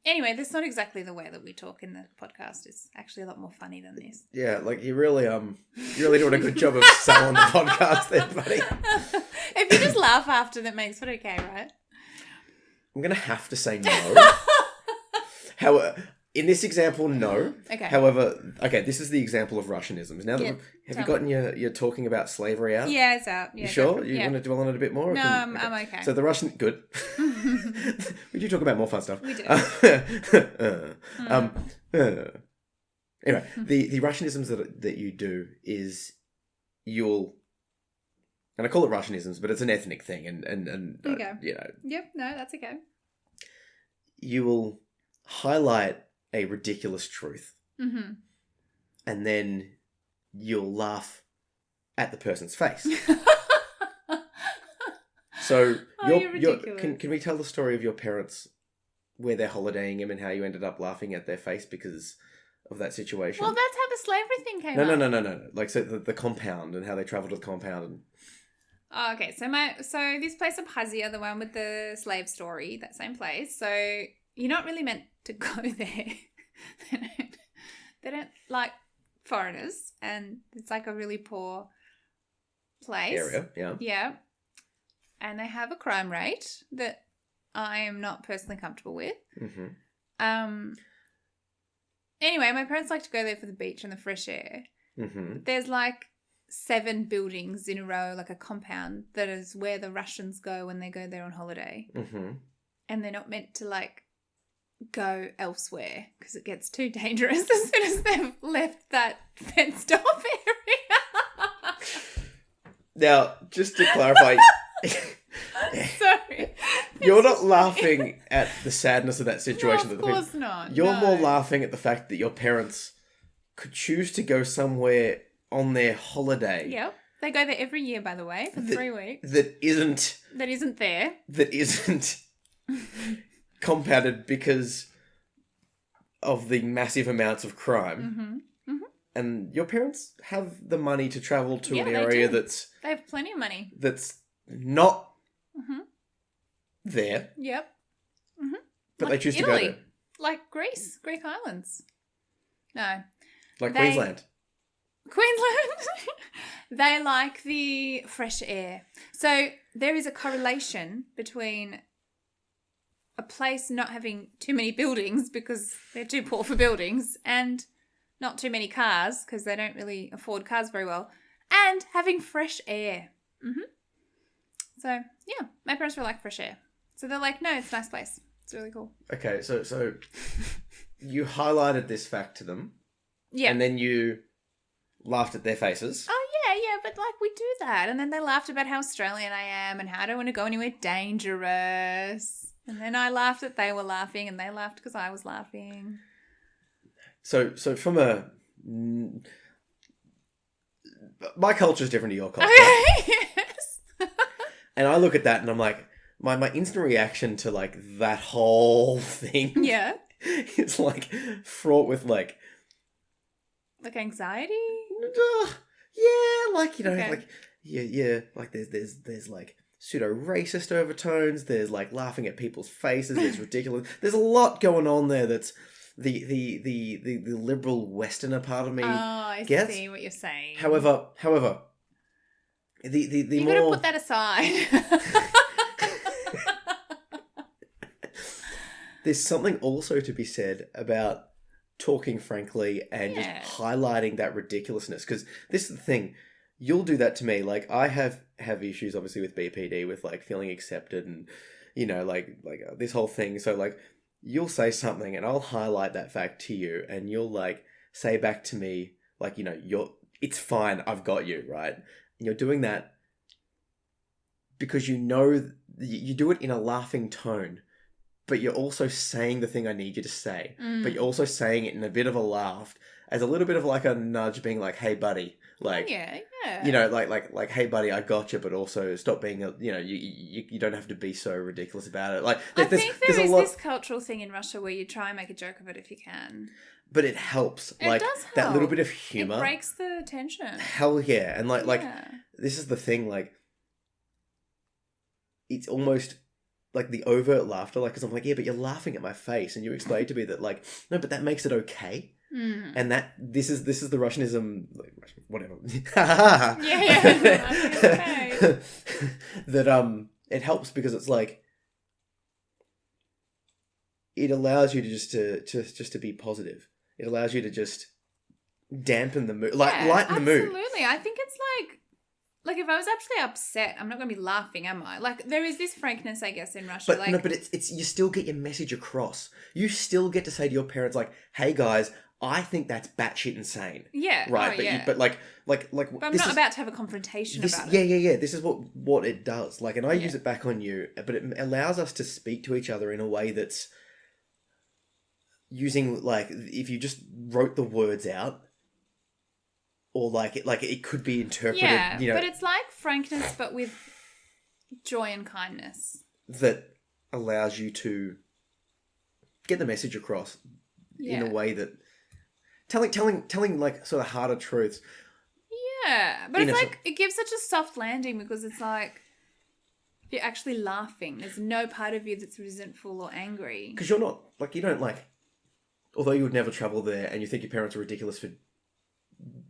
[SPEAKER 2] Anyway, that's not exactly the way that we talk in the podcast. It's actually a lot more funny than this.
[SPEAKER 1] Yeah, like you really doing a good job of selling the podcast there, buddy.
[SPEAKER 2] If you just laugh after, that makes it okay, right?
[SPEAKER 1] I'm going to have to say no. However, in this example, no.
[SPEAKER 2] Okay.
[SPEAKER 1] However, okay, this is the example of Russianisms. Now,
[SPEAKER 2] Yeah,
[SPEAKER 1] have you gotten your talking about slavery out?
[SPEAKER 2] Yeah, it's out. Yeah,
[SPEAKER 1] You sure?
[SPEAKER 2] definitely.
[SPEAKER 1] You want to dwell on it a bit more?
[SPEAKER 2] No, I'm okay.
[SPEAKER 1] So the Russian... Good. We do talk about more fun stuff.
[SPEAKER 2] We do.
[SPEAKER 1] Anyway, the Russianisms that you do is you'll... And I call it Russianisms, but it's an ethnic thing. And
[SPEAKER 2] Okay.
[SPEAKER 1] you know...
[SPEAKER 2] Yep, no, that's okay.
[SPEAKER 1] You will highlight a ridiculous truth.
[SPEAKER 2] Mm-hmm.
[SPEAKER 1] And then you'll laugh at the person's face. So,
[SPEAKER 2] you're ridiculous.
[SPEAKER 1] can we tell the story of your parents, where they're holidaying him and how you ended up laughing at their face because of that situation?
[SPEAKER 2] Well, that's how the slavery thing came up.
[SPEAKER 1] No. Like, so the compound and how they travelled to the compound. And...
[SPEAKER 2] Oh, okay, so this place of Hazia, the one with the slave story, that same place. So you're not really meant to go there. They don't like foreigners, and it's like a really poor place.
[SPEAKER 1] Area, yeah.
[SPEAKER 2] Yeah. And they have a crime rate that I am not personally comfortable with.
[SPEAKER 1] Mm-hmm.
[SPEAKER 2] Anyway, my parents like to go there for the beach and the fresh air.
[SPEAKER 1] Mm-hmm.
[SPEAKER 2] There's like 7 buildings in a row, like a compound, that is where the Russians go when they go there on holiday.
[SPEAKER 1] Mm-hmm.
[SPEAKER 2] And they're not meant to like go elsewhere because it gets too dangerous as soon as they've left that fenced off area.
[SPEAKER 1] Now, just to clarify...
[SPEAKER 2] Sorry.
[SPEAKER 1] You're not laughing at the sadness of that situation.
[SPEAKER 2] No, of course not.
[SPEAKER 1] You're
[SPEAKER 2] No.
[SPEAKER 1] more laughing at the fact that your parents could choose to go somewhere on their holiday
[SPEAKER 2] Yep. They go there every year, by the way, for 3 weeks.
[SPEAKER 1] that isn't
[SPEAKER 2] That isn't there.
[SPEAKER 1] compounded because of the massive amounts of crime.
[SPEAKER 2] Mm-hmm.
[SPEAKER 1] And your parents have the money to travel to an
[SPEAKER 2] Yeah, they
[SPEAKER 1] area
[SPEAKER 2] do.
[SPEAKER 1] that's
[SPEAKER 2] They have plenty of money.
[SPEAKER 1] not
[SPEAKER 2] Mm-hmm.
[SPEAKER 1] there,
[SPEAKER 2] Yep.
[SPEAKER 1] but
[SPEAKER 2] Like
[SPEAKER 1] they choose to
[SPEAKER 2] Italy.
[SPEAKER 1] go there.
[SPEAKER 2] Like Greece, Greek islands. No.
[SPEAKER 1] Like
[SPEAKER 2] They-
[SPEAKER 1] Queensland.
[SPEAKER 2] Queensland. They like the fresh air. So there is a correlation between a place not having too many buildings because they're too poor for buildings, and not too many cars because they don't really afford cars very well, and having fresh air. So yeah, my parents were like fresh air. So they're like, no, it's a nice place. It's really cool.
[SPEAKER 1] Okay, so you highlighted this fact to them.
[SPEAKER 2] Yeah.
[SPEAKER 1] And then you laughed at their faces.
[SPEAKER 2] Oh, yeah, but like we do that. And then they laughed about how Australian I am and how I don't want to go anywhere dangerous. And then I laughed that they were laughing, and they laughed because I was laughing.
[SPEAKER 1] So from a... My culture is different to your culture.
[SPEAKER 2] Okay, yes.
[SPEAKER 1] And I look at that and I'm like, my instant reaction to like that whole thing
[SPEAKER 2] Yeah.
[SPEAKER 1] is like fraught with like...
[SPEAKER 2] Like anxiety?
[SPEAKER 1] Yeah, like, you know,
[SPEAKER 2] Okay.
[SPEAKER 1] like, yeah, like there's like pseudo-racist overtones, there's like laughing at people's faces, there's ridiculous, there's a lot going on there that's the liberal Westerner part of me
[SPEAKER 2] Oh, I
[SPEAKER 1] gets.
[SPEAKER 2] see what you're saying.
[SPEAKER 1] However, the
[SPEAKER 2] you
[SPEAKER 1] more...
[SPEAKER 2] gotta put that aside.
[SPEAKER 1] There's something also to be said about talking frankly and
[SPEAKER 2] Yeah.
[SPEAKER 1] just highlighting that ridiculousness. Because this is the thing, you'll do that to me. Like, I have issues, obviously, with BPD, with, like, feeling accepted and, you know, like this whole thing. So, like, you'll say something and I'll highlight that fact to you and you'll, like, say back to me, like, you know, it's fine, I've got you, right? And you're doing that because you know, you do it in a laughing tone, but you're also saying the thing I need you to say. But you're also saying it in a bit of a laugh, as a little bit of like a nudge, being like, "Hey, buddy," like,
[SPEAKER 2] yeah.
[SPEAKER 1] you know, like, "Hey, buddy, I got you," but also stop being, you know, you don't have to be so ridiculous about it. Like,
[SPEAKER 2] I think there is
[SPEAKER 1] a lot,
[SPEAKER 2] this cultural thing in Russia where you try and make a joke of it if you can.
[SPEAKER 1] but it helps.
[SPEAKER 2] It
[SPEAKER 1] Like
[SPEAKER 2] does
[SPEAKER 1] that little
[SPEAKER 2] help.
[SPEAKER 1] bit of humor.
[SPEAKER 2] It breaks the tension.
[SPEAKER 1] Hell yeah, and like
[SPEAKER 2] Yeah.
[SPEAKER 1] this is the thing. Like, it's almost like the overt laughter, like, because I'm like, yeah, but you're laughing at my face, and you explained to me that, like, no, but that makes it okay. And that this is the Russianism, like, whatever.
[SPEAKER 2] Yeah.
[SPEAKER 1] That it helps because it's like it allows you to just to be positive. It allows you to just dampen the mood, lighten the mood.
[SPEAKER 2] Absolutely. I think it's like if I was actually upset, I'm not going to be laughing, am I? Like, there is this frankness, I guess, in Russia.
[SPEAKER 1] But
[SPEAKER 2] like,
[SPEAKER 1] no, but it's you still get your message across. You still get to say to your parents, like, "Hey guys, I think that's batshit insane."
[SPEAKER 2] Yeah.
[SPEAKER 1] Right.
[SPEAKER 2] Oh,
[SPEAKER 1] but
[SPEAKER 2] yeah.
[SPEAKER 1] but
[SPEAKER 2] But I'm not about to have a confrontation about
[SPEAKER 1] it.
[SPEAKER 2] it.
[SPEAKER 1] Yeah. This is what it does. Like, and I use it back on you, but it allows us to speak to each other in a way that's using, like, if you just wrote the words out. Or it could be interpreted,
[SPEAKER 2] Yeah,
[SPEAKER 1] you know,
[SPEAKER 2] but it's like frankness, but with joy and kindness.
[SPEAKER 1] that allows you to get the message across in a way that telling like sort of harder truths.
[SPEAKER 2] Yeah, but it's like it gives such a soft landing because it's like if you're actually laughing, there's no part of you that's resentful or angry.
[SPEAKER 1] Because you're not like you don't like, although you would never travel there, and you think your parents are ridiculous for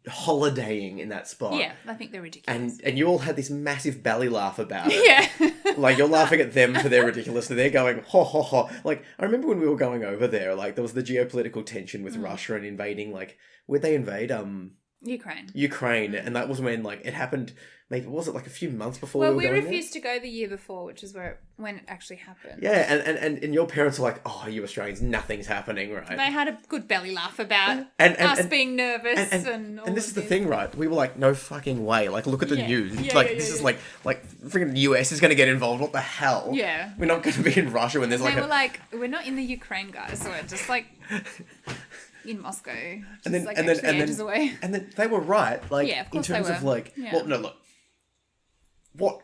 [SPEAKER 1] holidaying in that spot.
[SPEAKER 2] Yeah, I think they're ridiculous.
[SPEAKER 1] And you all had this massive belly laugh about it.
[SPEAKER 2] Yeah.
[SPEAKER 1] Like, you're laughing at them for their ridiculousness, and they're going, ho, ho, ho. Like, I remember when we were going over there, like, there was the geopolitical tension with Russia and invading, like, where'd they invade? Ukraine. And that was when, like, it happened, maybe, was it like a few months before we were going
[SPEAKER 2] refused to go the year before, which is when it actually happened.
[SPEAKER 1] Yeah, and your parents were like, oh, you Australians, nothing's happening, right?
[SPEAKER 2] They had a good belly laugh about us being nervous and all
[SPEAKER 1] and this is the thing, right? We were like, no fucking way. Like, look at the news. This is like freaking US is going to get involved. What the hell?
[SPEAKER 2] Yeah.
[SPEAKER 1] We're not going to be in Russia when there's
[SPEAKER 2] they were like, we're not in the Ukraine, guys. We're just like in Moscow. And then ages away.
[SPEAKER 1] And then they were right. Like,
[SPEAKER 2] yeah, of course
[SPEAKER 1] in terms
[SPEAKER 2] they were.
[SPEAKER 1] of like, well, no, look. What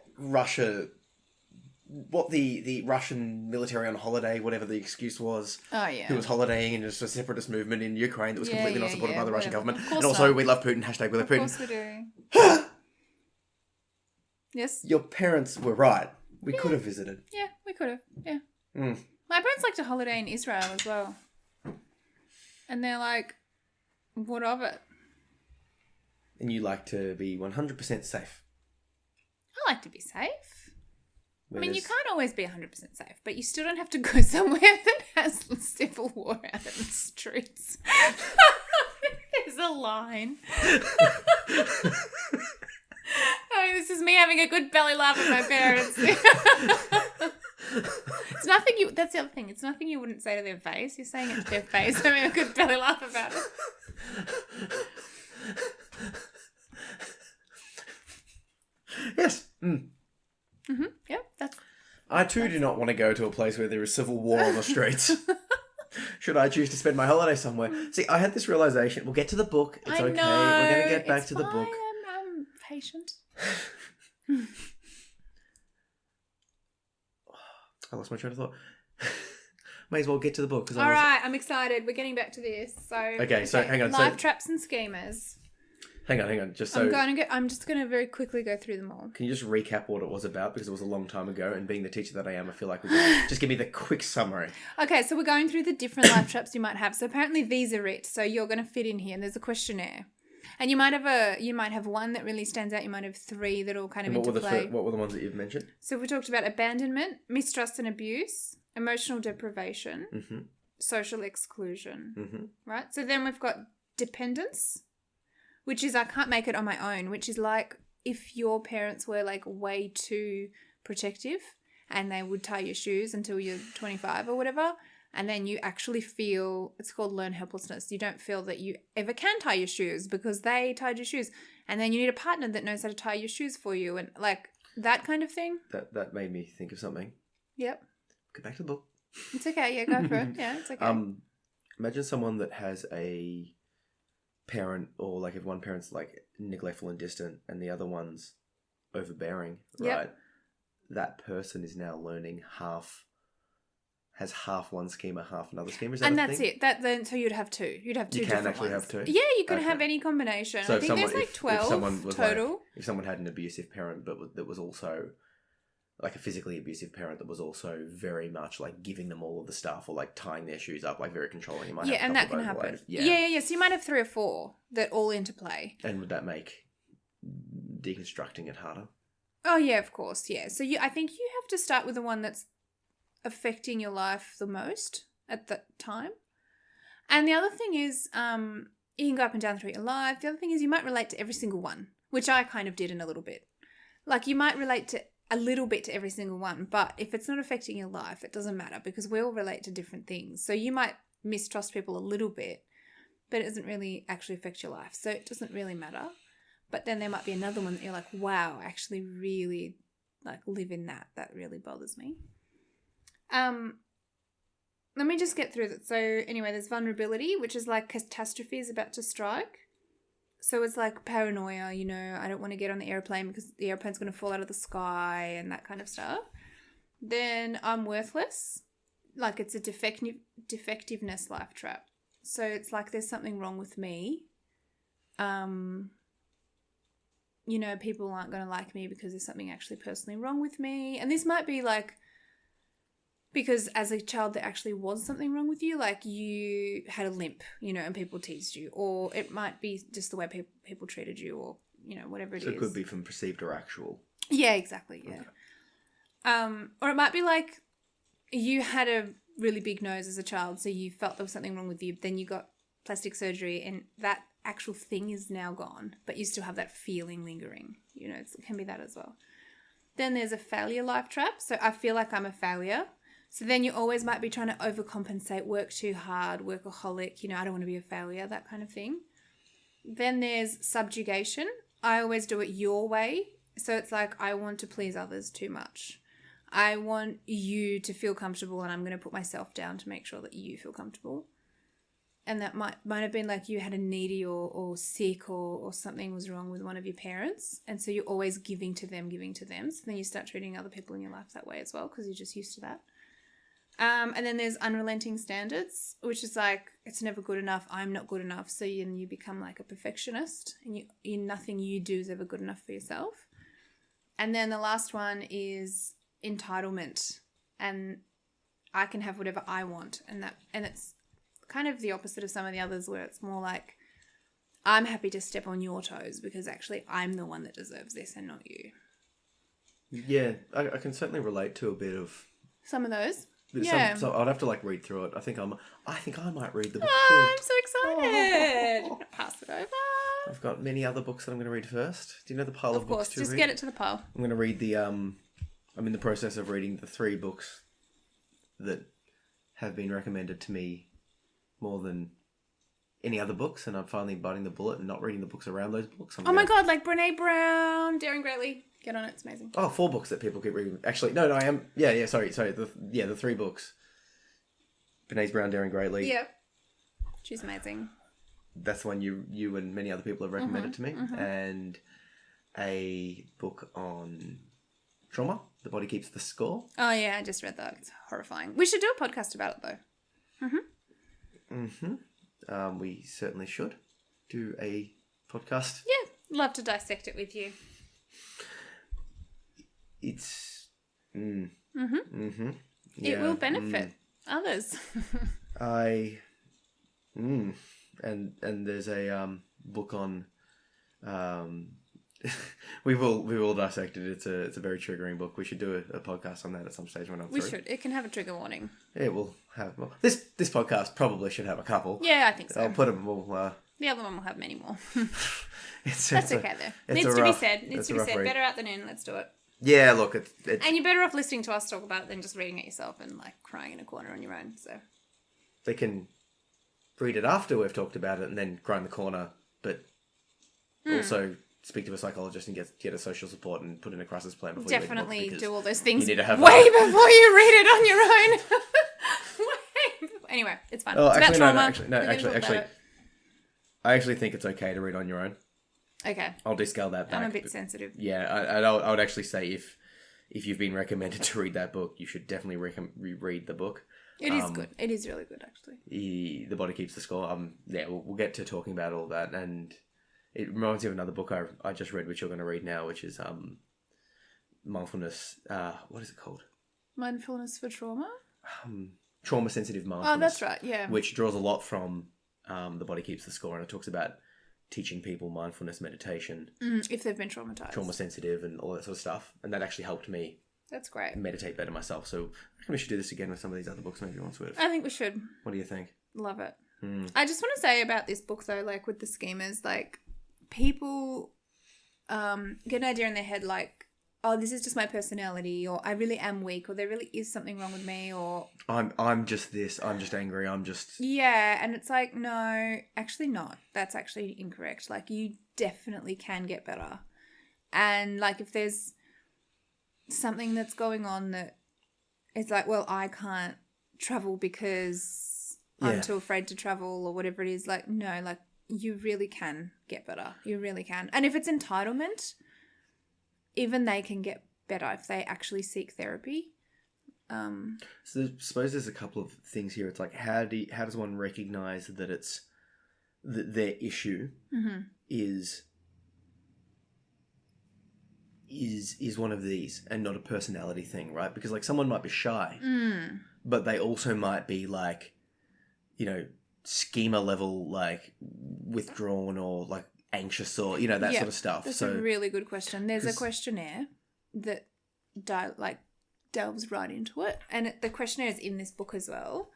[SPEAKER 1] the Russian military on holiday, whatever the excuse was, who was holidaying in just a separatist movement in Ukraine that was completely not supported by the Russian government. And also, we love Putin, #we love Putin.
[SPEAKER 2] Of course we do. Yes?
[SPEAKER 1] Your parents were right. We could have visited.
[SPEAKER 2] Yeah, we could have. Yeah. My parents like to holiday in Israel as well. And they're like, what of it?
[SPEAKER 1] And you like to be 100% safe.
[SPEAKER 2] I like to be safe. I mean, you can't always be 100% safe, but you still don't have to go somewhere that has civil war out in the streets. There's a line. I mean, this is me having a good belly laugh at my parents. It's nothing that's the other thing. It's nothing you wouldn't say to their face. You're saying it to their face, having a good belly laugh about it.
[SPEAKER 1] Yes.
[SPEAKER 2] Yeah, that's...
[SPEAKER 1] I too do not want to go to a place where there is civil war on the streets. Should I choose to spend my holiday somewhere? See, I had this realization. We'll get to the book. It's okay. We're going to get back to the book.
[SPEAKER 2] I'm patient.
[SPEAKER 1] I lost my train of thought. May as well get to the book.
[SPEAKER 2] All right, I'm excited. We're getting back to this.
[SPEAKER 1] Okay, so hang on.
[SPEAKER 2] Life traps and schemas.
[SPEAKER 1] Hang on.
[SPEAKER 2] I'm just going to very quickly go through them all.
[SPEAKER 1] Can you just recap what it was about? Because it was a long time ago, and being the teacher that I am, I feel like we can just give me the quick summary.
[SPEAKER 2] Okay, so we're going through the different life traps you might have. So apparently these are it. So you're going to fit in here, and there's a questionnaire. And you might have one that really stands out. You might have three that all kind of interplay.
[SPEAKER 1] What were the ones that you've mentioned?
[SPEAKER 2] So we talked about abandonment, mistrust and abuse, emotional deprivation, social exclusion, right? So then we've got dependence, which is I can't make it on my own, which is like if your parents were like way too protective and they would tie your shoes until you're 25 or whatever, and then you actually feel, it's called learned helplessness. You don't feel that you ever can tie your shoes because they tied your shoes. And then you need a partner that knows how to tie your shoes for you and like that kind of thing.
[SPEAKER 1] That made me think of something.
[SPEAKER 2] Yep.
[SPEAKER 1] Go back to the book.
[SPEAKER 2] It's okay. Yeah, go for it. Yeah, it's okay.
[SPEAKER 1] Imagine someone that has a parent, or like if one parent's like neglectful and distant and the other one's overbearing, right? That person is now learning has half one schema, half another schema. Is that
[SPEAKER 2] and
[SPEAKER 1] a
[SPEAKER 2] that's
[SPEAKER 1] thing?
[SPEAKER 2] it. Then so you'd have two. You'd have two. You can actually
[SPEAKER 1] have two.
[SPEAKER 2] Yeah, you can have any combination. So I think there's like 12 total.
[SPEAKER 1] If someone had an abusive parent, but that was also like a physically abusive parent that was also very much like giving them all of the stuff or like tying their shoes up, like very controlling. You might have a
[SPEAKER 2] and that
[SPEAKER 1] couple
[SPEAKER 2] can
[SPEAKER 1] of
[SPEAKER 2] happen.
[SPEAKER 1] overweight.
[SPEAKER 2] Yeah. So you might have 3 or 4 that all interplay.
[SPEAKER 1] And would that make deconstructing it harder?
[SPEAKER 2] Oh, yeah, of course, yeah. So I think you have to start with the one that's affecting your life the most at that time. And the other thing is, you can go up and down through your life. The other thing is you might relate to every single one, which I kind of did in a little bit. Like you might relate to a little bit to every single one, but if it's not affecting your life, it doesn't matter because we all relate to different things. So you might mistrust people a little bit, but it doesn't really actually affect your life. So it doesn't really matter. But then there might be another one that you're like, wow, I actually really like live in that. That really bothers me. Let me just get through that. So anyway, there's vulnerability, which is like catastrophe is about to strike. So it's like paranoia, I don't want to get on the airplane because the airplane's going to fall out of the sky and that kind of stuff. Then I'm worthless. Like it's a defectiveness life trap. So it's like there's something wrong with me. People aren't going to like me because there's something actually personally wrong with me. And this might be like because as a child there actually was something wrong with you, like you had a limp, and people teased you. Or it might be just the way people treated you or, whatever it is.
[SPEAKER 1] So it could be from perceived or actual.
[SPEAKER 2] Yeah, exactly, yeah. Okay. Or it might be like you had a really big nose as a child, so you felt there was something wrong with you. Then you got plastic surgery and that actual thing is now gone, but you still have that feeling lingering. It can be that as well. Then there's a failure life trap. So I feel like I'm a failure. So then you always might be trying to overcompensate, work too hard, workaholic, I don't want to be a failure, that kind of thing. Then there's subjugation. I always do it your way. So it's like I want to please others too much. I want you to feel comfortable and I'm going to put myself down to make sure that you feel comfortable. And that might have been like you had a needy or sick or something was wrong with one of your parents. And so you're always giving to them. So then you start treating other people in your life that way as well because you're just used to that. And then there's unrelenting standards, which is like it's never good enough. I'm not good enough. So you become like a perfectionist and nothing you do is ever good enough for yourself. And then the last one is entitlement. And I can have whatever I want. And it's kind of the opposite of some of the others where it's more like I'm happy to step on your toes because actually I'm the one that deserves this and not you.
[SPEAKER 1] Yeah, I can certainly relate to a bit of
[SPEAKER 2] some of those.
[SPEAKER 1] Yeah. So I'd have to like read through it. I think I might read the book too.
[SPEAKER 2] I'm so excited. Oh. Pass it over.
[SPEAKER 1] I've got many other books that I'm going to read first. Do you know the pile of books to read?
[SPEAKER 2] Just get it to the pile.
[SPEAKER 1] I'm going to read I'm in the process of reading the 3 books that have been recommended to me more than any other books, and I'm finally biting the bullet and not reading the books around those books.
[SPEAKER 2] My God, like Brene Brown, Daring Greatly. Get on it, it's amazing.
[SPEAKER 1] 4 books that people keep reading. Actually, no, I am. Yeah, sorry. The 3 books. Brene Brown, Daring Greatly.
[SPEAKER 2] Yep. She's amazing.
[SPEAKER 1] That's the one you and many other people have recommended to me. Mm-hmm. And a book on trauma, The Body Keeps the Score.
[SPEAKER 2] Oh, yeah, I just read that. It's horrifying. We should do a podcast about it, though.
[SPEAKER 1] We certainly should do a podcast.
[SPEAKER 2] Yeah, love to dissect it with you.
[SPEAKER 1] It's...
[SPEAKER 2] Yeah, it will benefit others.
[SPEAKER 1] And there's a book on we will dissect it. It's a very triggering book. We should do a podcast on that at some stage when I'm through.
[SPEAKER 2] We should. It can have a trigger warning.
[SPEAKER 1] It will have this podcast probably should have a couple.
[SPEAKER 2] Yeah, I think so.
[SPEAKER 1] I'll put them.
[SPEAKER 2] The other one will have many more.
[SPEAKER 1] That's
[SPEAKER 2] okay though. Needs to be said. Better out than in. Let's do it.
[SPEAKER 1] Yeah, look, it's
[SPEAKER 2] and you're better off listening to us talk about it than just reading it yourself and like crying in a corner on your own. So
[SPEAKER 1] they can read it after we've talked about it and then cry in the corner, but also speak to a psychologist and get a social support and put in a crisis plan before
[SPEAKER 2] definitely
[SPEAKER 1] you read the book,
[SPEAKER 2] do all those things
[SPEAKER 1] you need to have
[SPEAKER 2] way before you read it on your own. Anyway, it's fun.
[SPEAKER 1] Oh,
[SPEAKER 2] it's
[SPEAKER 1] actually,
[SPEAKER 2] about trauma.
[SPEAKER 1] Actually, I actually think it's okay to read on your own.
[SPEAKER 2] Okay.
[SPEAKER 1] I'll descale that back.
[SPEAKER 2] I'm a bit sensitive.
[SPEAKER 1] Yeah, I would actually say if you've been recommended to read that book, you should definitely reread the book.
[SPEAKER 2] It is good. It is really good, actually.
[SPEAKER 1] The Body Keeps the Score. Yeah, we'll get to talking about all that, and it reminds me of another book I just read, which you're going to read now, which is mindfulness. What is it called?
[SPEAKER 2] Mindfulness for trauma?
[SPEAKER 1] Trauma sensitive mindfulness.
[SPEAKER 2] Oh, that's right. Yeah.
[SPEAKER 1] Which draws a lot from The Body Keeps the Score, and it talks about teaching people mindfulness meditation,
[SPEAKER 2] if they've been traumatized,
[SPEAKER 1] trauma sensitive, and all that sort of stuff. And that actually helped me.
[SPEAKER 2] That's great.
[SPEAKER 1] Meditate better myself. So I reckon we should do this again with some of these other books maybe once we've.
[SPEAKER 2] I think we should.
[SPEAKER 1] What do you think?
[SPEAKER 2] Love it. I just want to say about this book though, like with the schemas, like people get an idea in their head like, oh, this is just my personality, or I really am weak, or there really is something wrong with me, or
[SPEAKER 1] I'm just this, I'm just angry, I'm just...
[SPEAKER 2] Yeah, and it's like, no, actually not. That's actually incorrect. Like, you definitely can get better. And, like, if there's something that's going on that it's like, well, I can't travel because I'm too afraid to travel or whatever it is, like, no, like, you really can get better. You really can. And if it's entitlement... even they can get better if they actually seek therapy.
[SPEAKER 1] So I suppose there's a couple of things here. It's like, how does one recognize that it's that their issue is one of these and not a personality thing, right? Because like someone might be shy, but they also might be like, you know, schema level, like withdrawn or like anxious or, you know, that sort of stuff.
[SPEAKER 2] That's a really good question. There's a questionnaire that delves right into it. And the questionnaire is in this book as well.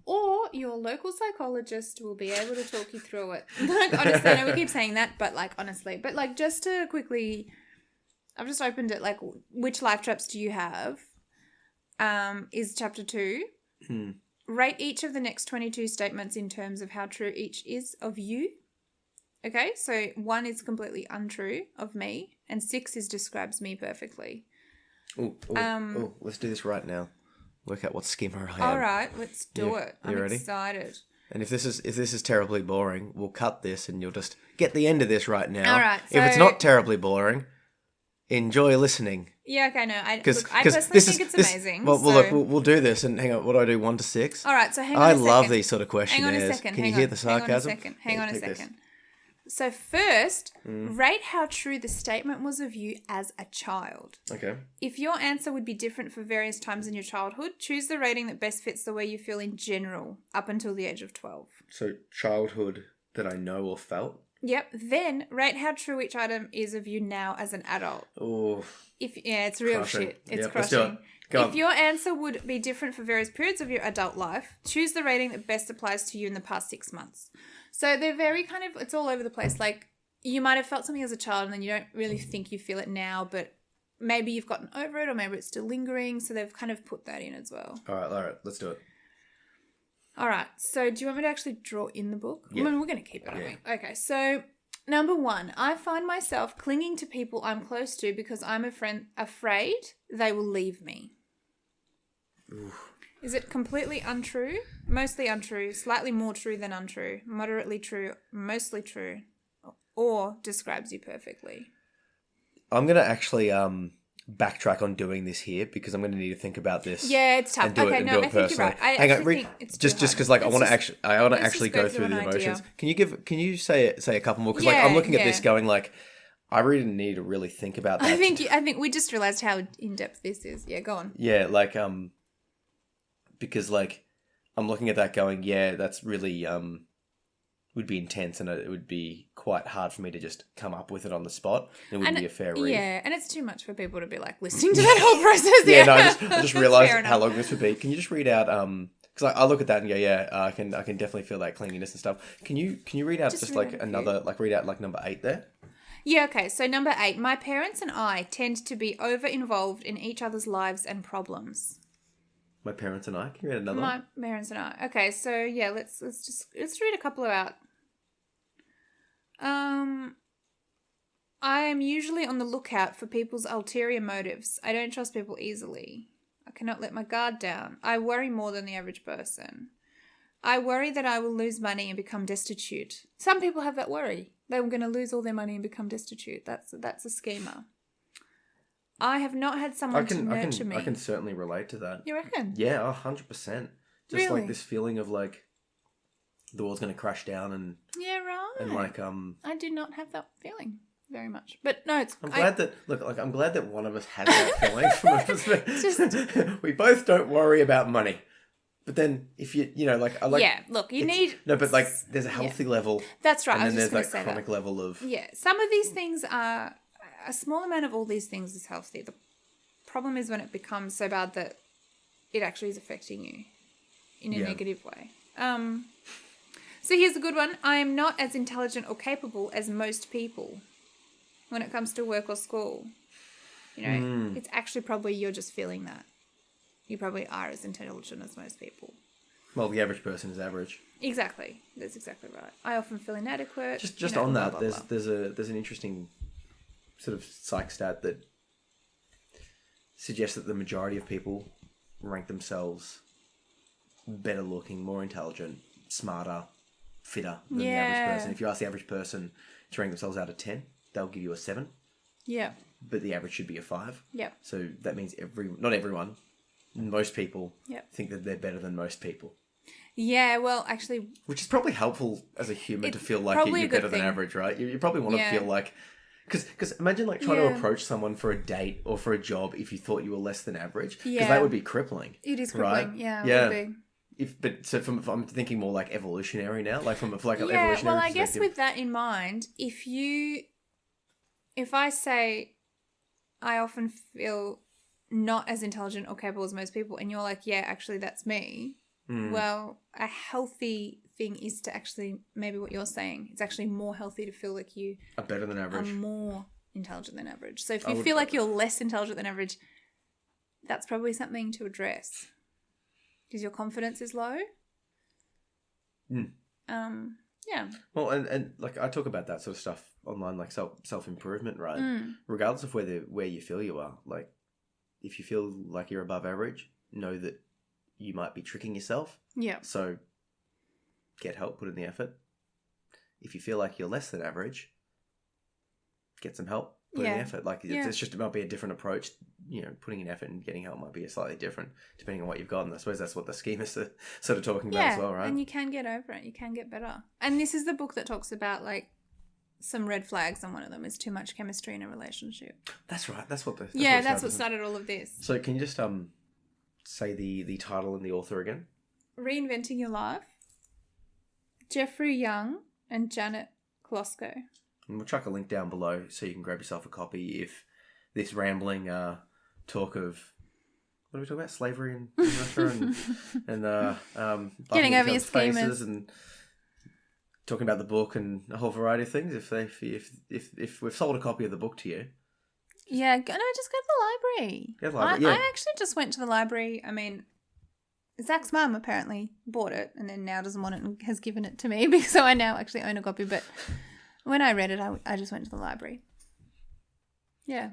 [SPEAKER 2] Or your local psychologist will be able to talk you through it. Like, honestly, I know we keep saying that, but like, honestly. But like, just to quickly, I've just opened it, like, which life traps do you have? Is chapter 2. Rate each of the next 22 statements in terms of how true each is of you. Okay, so 1 is completely untrue of me, and 6 is describes me perfectly.
[SPEAKER 1] Let's do this right now. Work out what schema I am.
[SPEAKER 2] All right, let's do it. I'm
[SPEAKER 1] ready?
[SPEAKER 2] excited.
[SPEAKER 1] And if this is terribly boring, we'll cut this and you'll just get the end of this right now.
[SPEAKER 2] All right.
[SPEAKER 1] If it's not terribly boring, enjoy listening.
[SPEAKER 2] Yeah, okay, no. I personally think it's amazing.
[SPEAKER 1] Well, look, we'll do this. And hang on, what do I do, 1 to 6?
[SPEAKER 2] All right, so hang on a second.
[SPEAKER 1] I love these sort of questionnaires.
[SPEAKER 2] Hang on a second.
[SPEAKER 1] Can you hear the sarcasm?
[SPEAKER 2] Hang on a second. So first, rate how true the statement was of you as a child.
[SPEAKER 1] Okay.
[SPEAKER 2] If your answer would be different for various times in your childhood, choose the rating that best fits the way you feel in general up until the age of 12.
[SPEAKER 1] So childhood that I know or felt?
[SPEAKER 2] Yep. Then rate how true each item is of you now as an adult.
[SPEAKER 1] Oh.
[SPEAKER 2] It's real
[SPEAKER 1] crushing.
[SPEAKER 2] shit. It's
[SPEAKER 1] Yep,
[SPEAKER 2] crushing.
[SPEAKER 1] let's do it. Go
[SPEAKER 2] If
[SPEAKER 1] on.
[SPEAKER 2] your answer would be different for various periods of your adult life, choose the rating that best applies to you in the past 6 months. So they're very kind of, it's all over the place. Like, you might have felt something as a child and then you don't really think you feel it now, but maybe you've gotten over it or maybe it's still lingering. So they've kind of put that in as well.
[SPEAKER 1] All right, let's do it.
[SPEAKER 2] All right. So do you want me to actually draw in the book?
[SPEAKER 1] Yeah.
[SPEAKER 2] I mean, we're going to keep it, aren't we? Okay. So number 1, I find myself clinging to people I'm close to because I'm afraid they will leave me.
[SPEAKER 1] Oof.
[SPEAKER 2] Is it completely untrue, mostly untrue, slightly more true than untrue, moderately true, mostly true, or describes you perfectly?
[SPEAKER 1] I'm going to actually backtrack on doing this here because I'm going to need to think about this.
[SPEAKER 2] Yeah, it's tough. Okay,
[SPEAKER 1] I
[SPEAKER 2] think you're right. I think it's
[SPEAKER 1] just because like I want to actually go through the emotions. Can you say a couple more? Because like I'm looking at this going like, I really need to really think about that.
[SPEAKER 2] I think we just realized how in depth this is. Yeah, go on.
[SPEAKER 1] Yeah, like because like I'm looking at that going, yeah, that's really would be intense and it would be quite hard for me to just come up with it on the spot. It wouldn't be a fair read.
[SPEAKER 2] Yeah, and it's too much for people to be like listening to that whole process.
[SPEAKER 1] Yeah, no, I just realised how long this would be. Can you just read out because I look at that and go, yeah, I can definitely feel that clinginess and stuff. Can you read out just like another read out like number 8 there?
[SPEAKER 2] Yeah, okay. So number 8, my parents and I tend to be over involved in each other's lives and problems.
[SPEAKER 1] My parents and I. Can you read another one?
[SPEAKER 2] My parents and I. Okay, so yeah, let's read a couple out. I am usually on the lookout for people's ulterior motives. I don't trust people easily. I cannot let my guard down. I worry more than the average person. I worry that I will lose money and become destitute. Some people have that worry. They're going to lose all their money and become destitute. That's a schema. I have not had someone to nurture me.
[SPEAKER 1] I can certainly relate to that.
[SPEAKER 2] You reckon?
[SPEAKER 1] Yeah, 100%. Just
[SPEAKER 2] really?
[SPEAKER 1] Like this feeling of like the world's going to crash down and
[SPEAKER 2] yeah, right.
[SPEAKER 1] and like
[SPEAKER 2] I do not have that feeling. very much. But no,
[SPEAKER 1] I'm glad that one of us has that feeling from a perspective. We both don't worry about money. But then if
[SPEAKER 2] you need...
[SPEAKER 1] No, but like there's a healthy level.
[SPEAKER 2] That's right.
[SPEAKER 1] And then there's
[SPEAKER 2] that
[SPEAKER 1] that chronic level of...
[SPEAKER 2] Yeah, some of these things are... A small amount of all these things is healthy. The problem is when it becomes so bad that it actually is affecting you in a negative way. So here's a good one. I am not as intelligent or capable as most people when it comes to work or school. It's actually probably you're just feeling that. You probably are as intelligent as most people.
[SPEAKER 1] Well, the average person is average.
[SPEAKER 2] Exactly. That's exactly right. I often feel inadequate.
[SPEAKER 1] Just on that, there's an interesting sort of psych stat that suggests that the majority of people rank themselves better looking, more intelligent, smarter, fitter than the average person. If you ask the average person to rank themselves out of 10, they'll give you a 7.
[SPEAKER 2] Yeah.
[SPEAKER 1] But the average should be a 5.
[SPEAKER 2] Yeah.
[SPEAKER 1] So that means not everyone, most people think that they're better than most people.
[SPEAKER 2] Yeah, well, actually...
[SPEAKER 1] Which is probably helpful as a human to feel like you're better than average, right? You probably want to feel like... Because imagine like trying to approach someone for a date or for a job if you thought you were less than average. Because that would be crippling.
[SPEAKER 2] It is crippling,
[SPEAKER 1] right?
[SPEAKER 2] Yeah. It would be.
[SPEAKER 1] I'm thinking more like evolutionary now, like from an evolutionary perspective.
[SPEAKER 2] Well, I guess with that in mind, if I say I often feel not as intelligent or capable as most people, and you're like, yeah, actually that's me. Well, a healthy thing is to actually, maybe what you're saying, it's actually more healthy to feel like you
[SPEAKER 1] are better than average,
[SPEAKER 2] are more intelligent than average. So if you feel like you're less intelligent than average, that's probably something to address because your confidence is low. Yeah.
[SPEAKER 1] Well, and like I talk about that sort of stuff online, like self-improvement, right? Regardless of where you feel you are, like if you feel like you're above average, know that you might be tricking yourself.
[SPEAKER 2] Yeah.
[SPEAKER 1] So get help, put in the effort. If you feel like you're less than average, get some help, put in the effort. Like it's just, it might be a different approach. Putting in effort and getting help might be slightly different depending on what you've got. And I suppose that's what the schemas are sort of talking about as well, right?
[SPEAKER 2] And you can get over it. You can get better. And this is the book that talks about like some red flags, and one of them is too much chemistry in a relationship. That's right. That's what started all of this.
[SPEAKER 1] So can you just say the title and the author again?
[SPEAKER 2] Reinventing Your Life. Jeffery Young and Janet Klsko.
[SPEAKER 1] And we'll chuck a link down below so you can grab yourself a copy if this rambling talk of, what are we talking about? Slavery in Russia and
[SPEAKER 2] getting over your schemas
[SPEAKER 1] and talking about the book and a whole variety of things. If we've sold a copy of the book to you.
[SPEAKER 2] Yeah, just go to the library.
[SPEAKER 1] Go to the library.
[SPEAKER 2] I actually just went to the library. I mean, Zach's mum apparently bought it and then now doesn't want it and has given it to me so I now actually own a copy. But when I read it, I just went to the library. Yeah.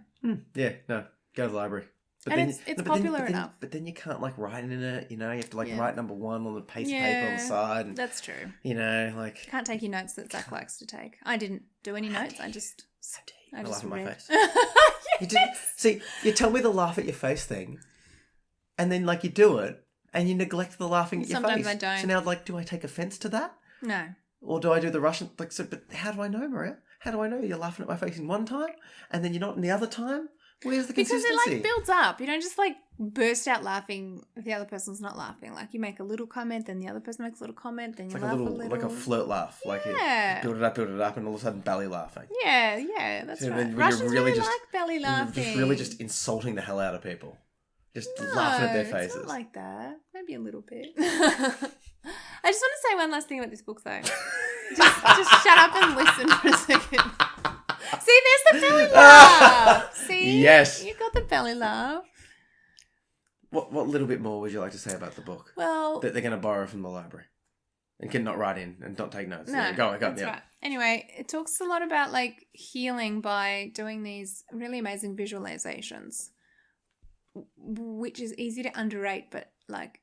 [SPEAKER 1] Yeah, no, go to the library. But
[SPEAKER 2] and it's popular enough.
[SPEAKER 1] But then you can't like write in it, you have to like write number 1 on the piece of paper on the side. And,
[SPEAKER 2] that's true.
[SPEAKER 1] Like...
[SPEAKER 2] Can't take your notes that Zach likes to take. I didn't do any notes. I just
[SPEAKER 1] laugh at
[SPEAKER 2] read.
[SPEAKER 1] my face. You didn't see. You tell me the laugh at your face thing, and then like you do it, and you neglect the laughing at your face.
[SPEAKER 2] Sometimes I don't.
[SPEAKER 1] So now, like, do I take offense to that?
[SPEAKER 2] No.
[SPEAKER 1] Or do I do the Russian? Like, so, but how do I know, Maria? How do I know you're laughing at my face in one time, and then you're not in the other time? Where's the consistency?
[SPEAKER 2] Because it like builds up. You don't just like burst out laughing if the other person's not laughing. Like you make a little comment, then the other person makes a little comment, then you laugh a little.
[SPEAKER 1] Like a flirt laugh. Like you build it up, and all of a sudden belly laughing.
[SPEAKER 2] Yeah, that's right. Russians really like belly laughing.
[SPEAKER 1] Just really just insulting the hell out of people. Just laughing at their faces.
[SPEAKER 2] It's not like that. Maybe a little bit. I just want to say one last thing about this book though. just shut up and listen for a second. See, there's the belly laugh. See?
[SPEAKER 1] Yes.
[SPEAKER 2] You got the belly laugh.
[SPEAKER 1] What little bit more would you like to say about the book?
[SPEAKER 2] Well...
[SPEAKER 1] That they're going to borrow from the library. And can not write in and not take notes.
[SPEAKER 2] No,
[SPEAKER 1] go.
[SPEAKER 2] That's right. Anyway, it talks a lot about like healing by doing these really amazing visualizations, which is easy to underrate, but like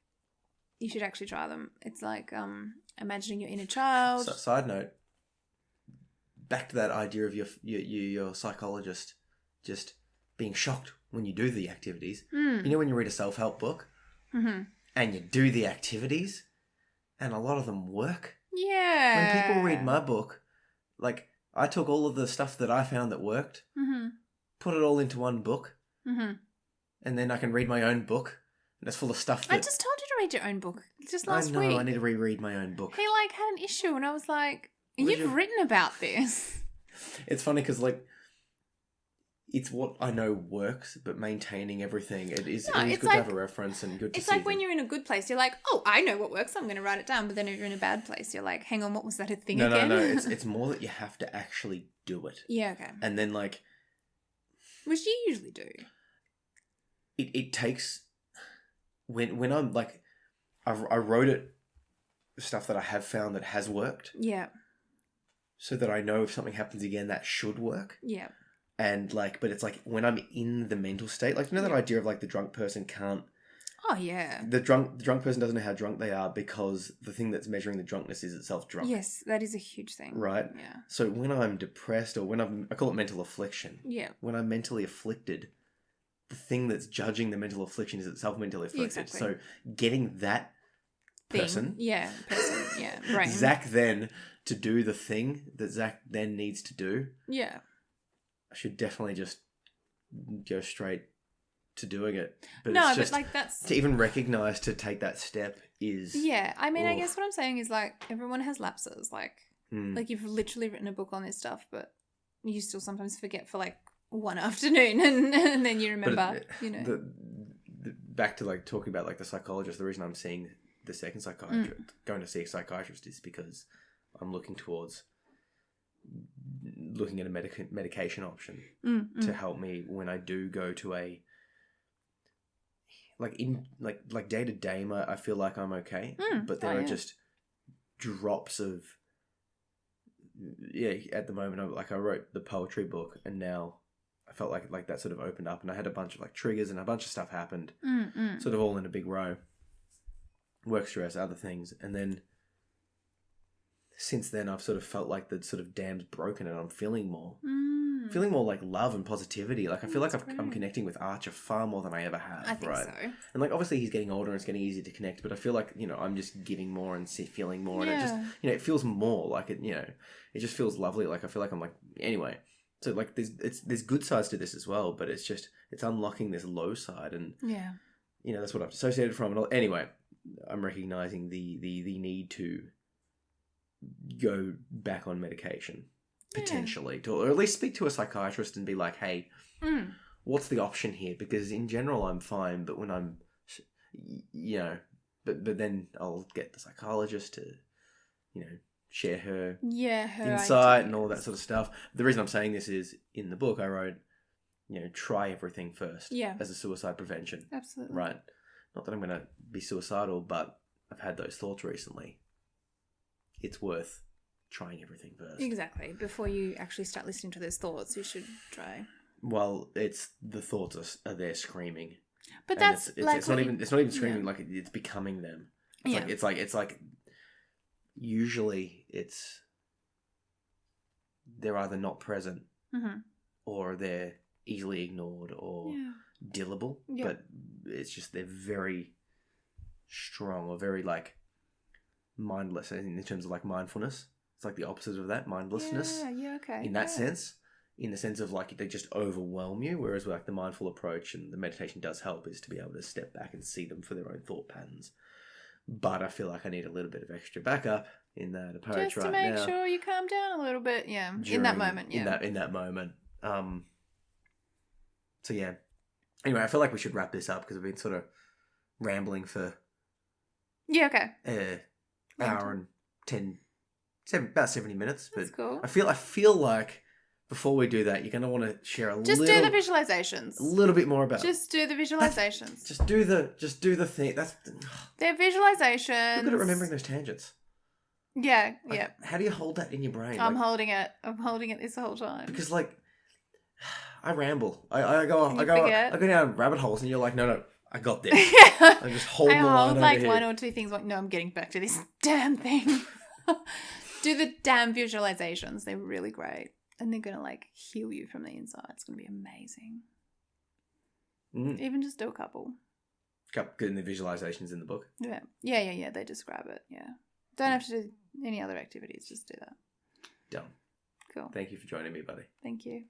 [SPEAKER 2] you should actually try them. It's like imagining your inner child.
[SPEAKER 1] So, side note, back to that idea of your psychologist just being shocked when you do the activities. You know when you read a self-help book and you do the activities and a lot of them work?
[SPEAKER 2] Yeah.
[SPEAKER 1] When people read my book, like I took all of the stuff that I found that worked, put it all into one book, and then I can read my own book. And it's full of stuff that...
[SPEAKER 2] I just told you to read your own book just last week.
[SPEAKER 1] I know, I need to reread my own book.
[SPEAKER 2] He, had an issue, and I was like, you've written about this.
[SPEAKER 1] It's funny because, it's what I know works, but maintaining everything, it is good to have a reference and good to see.
[SPEAKER 2] It's like when you're in a good place, you're like, oh, I know what works, I'm going to write it down. But then if you're in a bad place, you're like, hang on, what was that a thing again?
[SPEAKER 1] No. It's more that you have to actually do it.
[SPEAKER 2] Yeah, okay.
[SPEAKER 1] And then,
[SPEAKER 2] which do you usually do?
[SPEAKER 1] It takes... When I'm, I wrote it, stuff that I have found that has worked.
[SPEAKER 2] Yeah.
[SPEAKER 1] So that I know if something happens again, that should work.
[SPEAKER 2] Yeah.
[SPEAKER 1] And, but it's when I'm in the mental state, that idea of, the drunk person can't...
[SPEAKER 2] Oh, yeah.
[SPEAKER 1] The drunk person doesn't know how drunk they are because the thing that's measuring the drunkenness is itself drunk.
[SPEAKER 2] Yes, that is a huge thing.
[SPEAKER 1] Right?
[SPEAKER 2] Yeah. I
[SPEAKER 1] when I'm depressed or when I call it mental affliction.
[SPEAKER 2] Yeah.
[SPEAKER 1] When I'm mentally afflicted, the thing that's judging the mental affliction is itself mentally afflicted.
[SPEAKER 2] Exactly.
[SPEAKER 1] So getting that person...
[SPEAKER 2] Right.
[SPEAKER 1] Zach then to do the thing that Zach then needs to do...
[SPEAKER 2] Yeah.
[SPEAKER 1] I should definitely just go straight to doing it. But
[SPEAKER 2] no,
[SPEAKER 1] it's just,
[SPEAKER 2] but that's...
[SPEAKER 1] To even recognise to take that step is...
[SPEAKER 2] Yeah, I mean, I guess what I'm saying is, everyone has lapses. You've literally written a book on this stuff, but you still sometimes forget for, one afternoon and then you remember,
[SPEAKER 1] back to, talking about, the psychologist, the reason I'm seeing the second psychiatrist, going to see a psychiatrist is because I'm looking at a medication option to help me when I do go to a day to day. I feel like I'm okay, but there are just drops of At the moment, I wrote the poetry book, and now I felt like that sort of opened up, and I had a bunch of triggers, and a bunch of stuff happened, sort of all in a big row. Work stress, other things, and then. Since then, I've sort of felt like the sort of dam's broken and I'm feeling more. Feeling more love and positivity. I feel like I'm connecting with Archer far more than I ever have.
[SPEAKER 2] I think so.
[SPEAKER 1] And obviously he's getting older and it's getting easier to connect, but I feel like, I'm just giving more and feeling more. And it just, it feels more it just feels lovely. I feel like I'm anyway. So there's good sides to this as well, but it's unlocking this low side. And, that's what I've dissociated from. And anyway, I'm recognizing the need to go back on medication potentially, or at least speak to a psychiatrist and be like, hey, what's the option here? Because in general I'm fine, but when I'm but then I'll get the psychologist to share her insight and all that sort of stuff. The reason I'm saying this is in the book I wrote, try everything first as a suicide prevention.
[SPEAKER 2] Absolutely.
[SPEAKER 1] Right. Not that I'm going to be suicidal, but I've had those thoughts recently. It's worth trying everything first.
[SPEAKER 2] Exactly. Before you actually start listening to those thoughts, you should try.
[SPEAKER 1] Well, it's the thoughts are there screaming.
[SPEAKER 2] But that's
[SPEAKER 1] it's not even screaming, it's becoming them. It's like usually they're either not present or they're easily ignored or dealable. Yeah. But it's just they're very strong or very mindless in terms of mindfulness. It's the opposite of that, mindlessness.
[SPEAKER 2] Yeah, okay.
[SPEAKER 1] In that sense, in the sense of they just overwhelm you, whereas the mindful approach and the meditation does help is to be able to step back and see them for their own thought patterns. But I feel like I need a little bit of extra backup in that approach
[SPEAKER 2] just to make sure you calm down a little bit, in that moment,
[SPEAKER 1] in that moment. So yeah. Anyway, I feel like we should wrap this up because we've been sort of rambling for hour and 10, about 70 minutes.
[SPEAKER 2] That's cool.
[SPEAKER 1] I feel like before we do that, you're going to want to share a
[SPEAKER 2] do the visualizations.
[SPEAKER 1] A little bit more about.
[SPEAKER 2] Just do the visualizations.
[SPEAKER 1] Just do the thing.
[SPEAKER 2] They're visualizations.
[SPEAKER 1] You're good at remembering those tangents.
[SPEAKER 2] Yeah.
[SPEAKER 1] How do you hold that in your brain?
[SPEAKER 2] I'm holding it. I'm holding it this whole time.
[SPEAKER 1] Because I ramble. I go down rabbit holes, and you're like, no. I got this. I just hold the line over here.
[SPEAKER 2] One or two things. No, I'm getting back to this damn thing. Do the damn visualizations. They're really great, and they're gonna heal you from the inside. It's gonna be amazing. Even just do a couple.
[SPEAKER 1] Getting the visualizations in the book.
[SPEAKER 2] Yeah. They describe it. Yeah, don't have to do any other activities. Just do that.
[SPEAKER 1] Done.
[SPEAKER 2] Phil.
[SPEAKER 1] Thank you for joining me, buddy.
[SPEAKER 2] Thank you.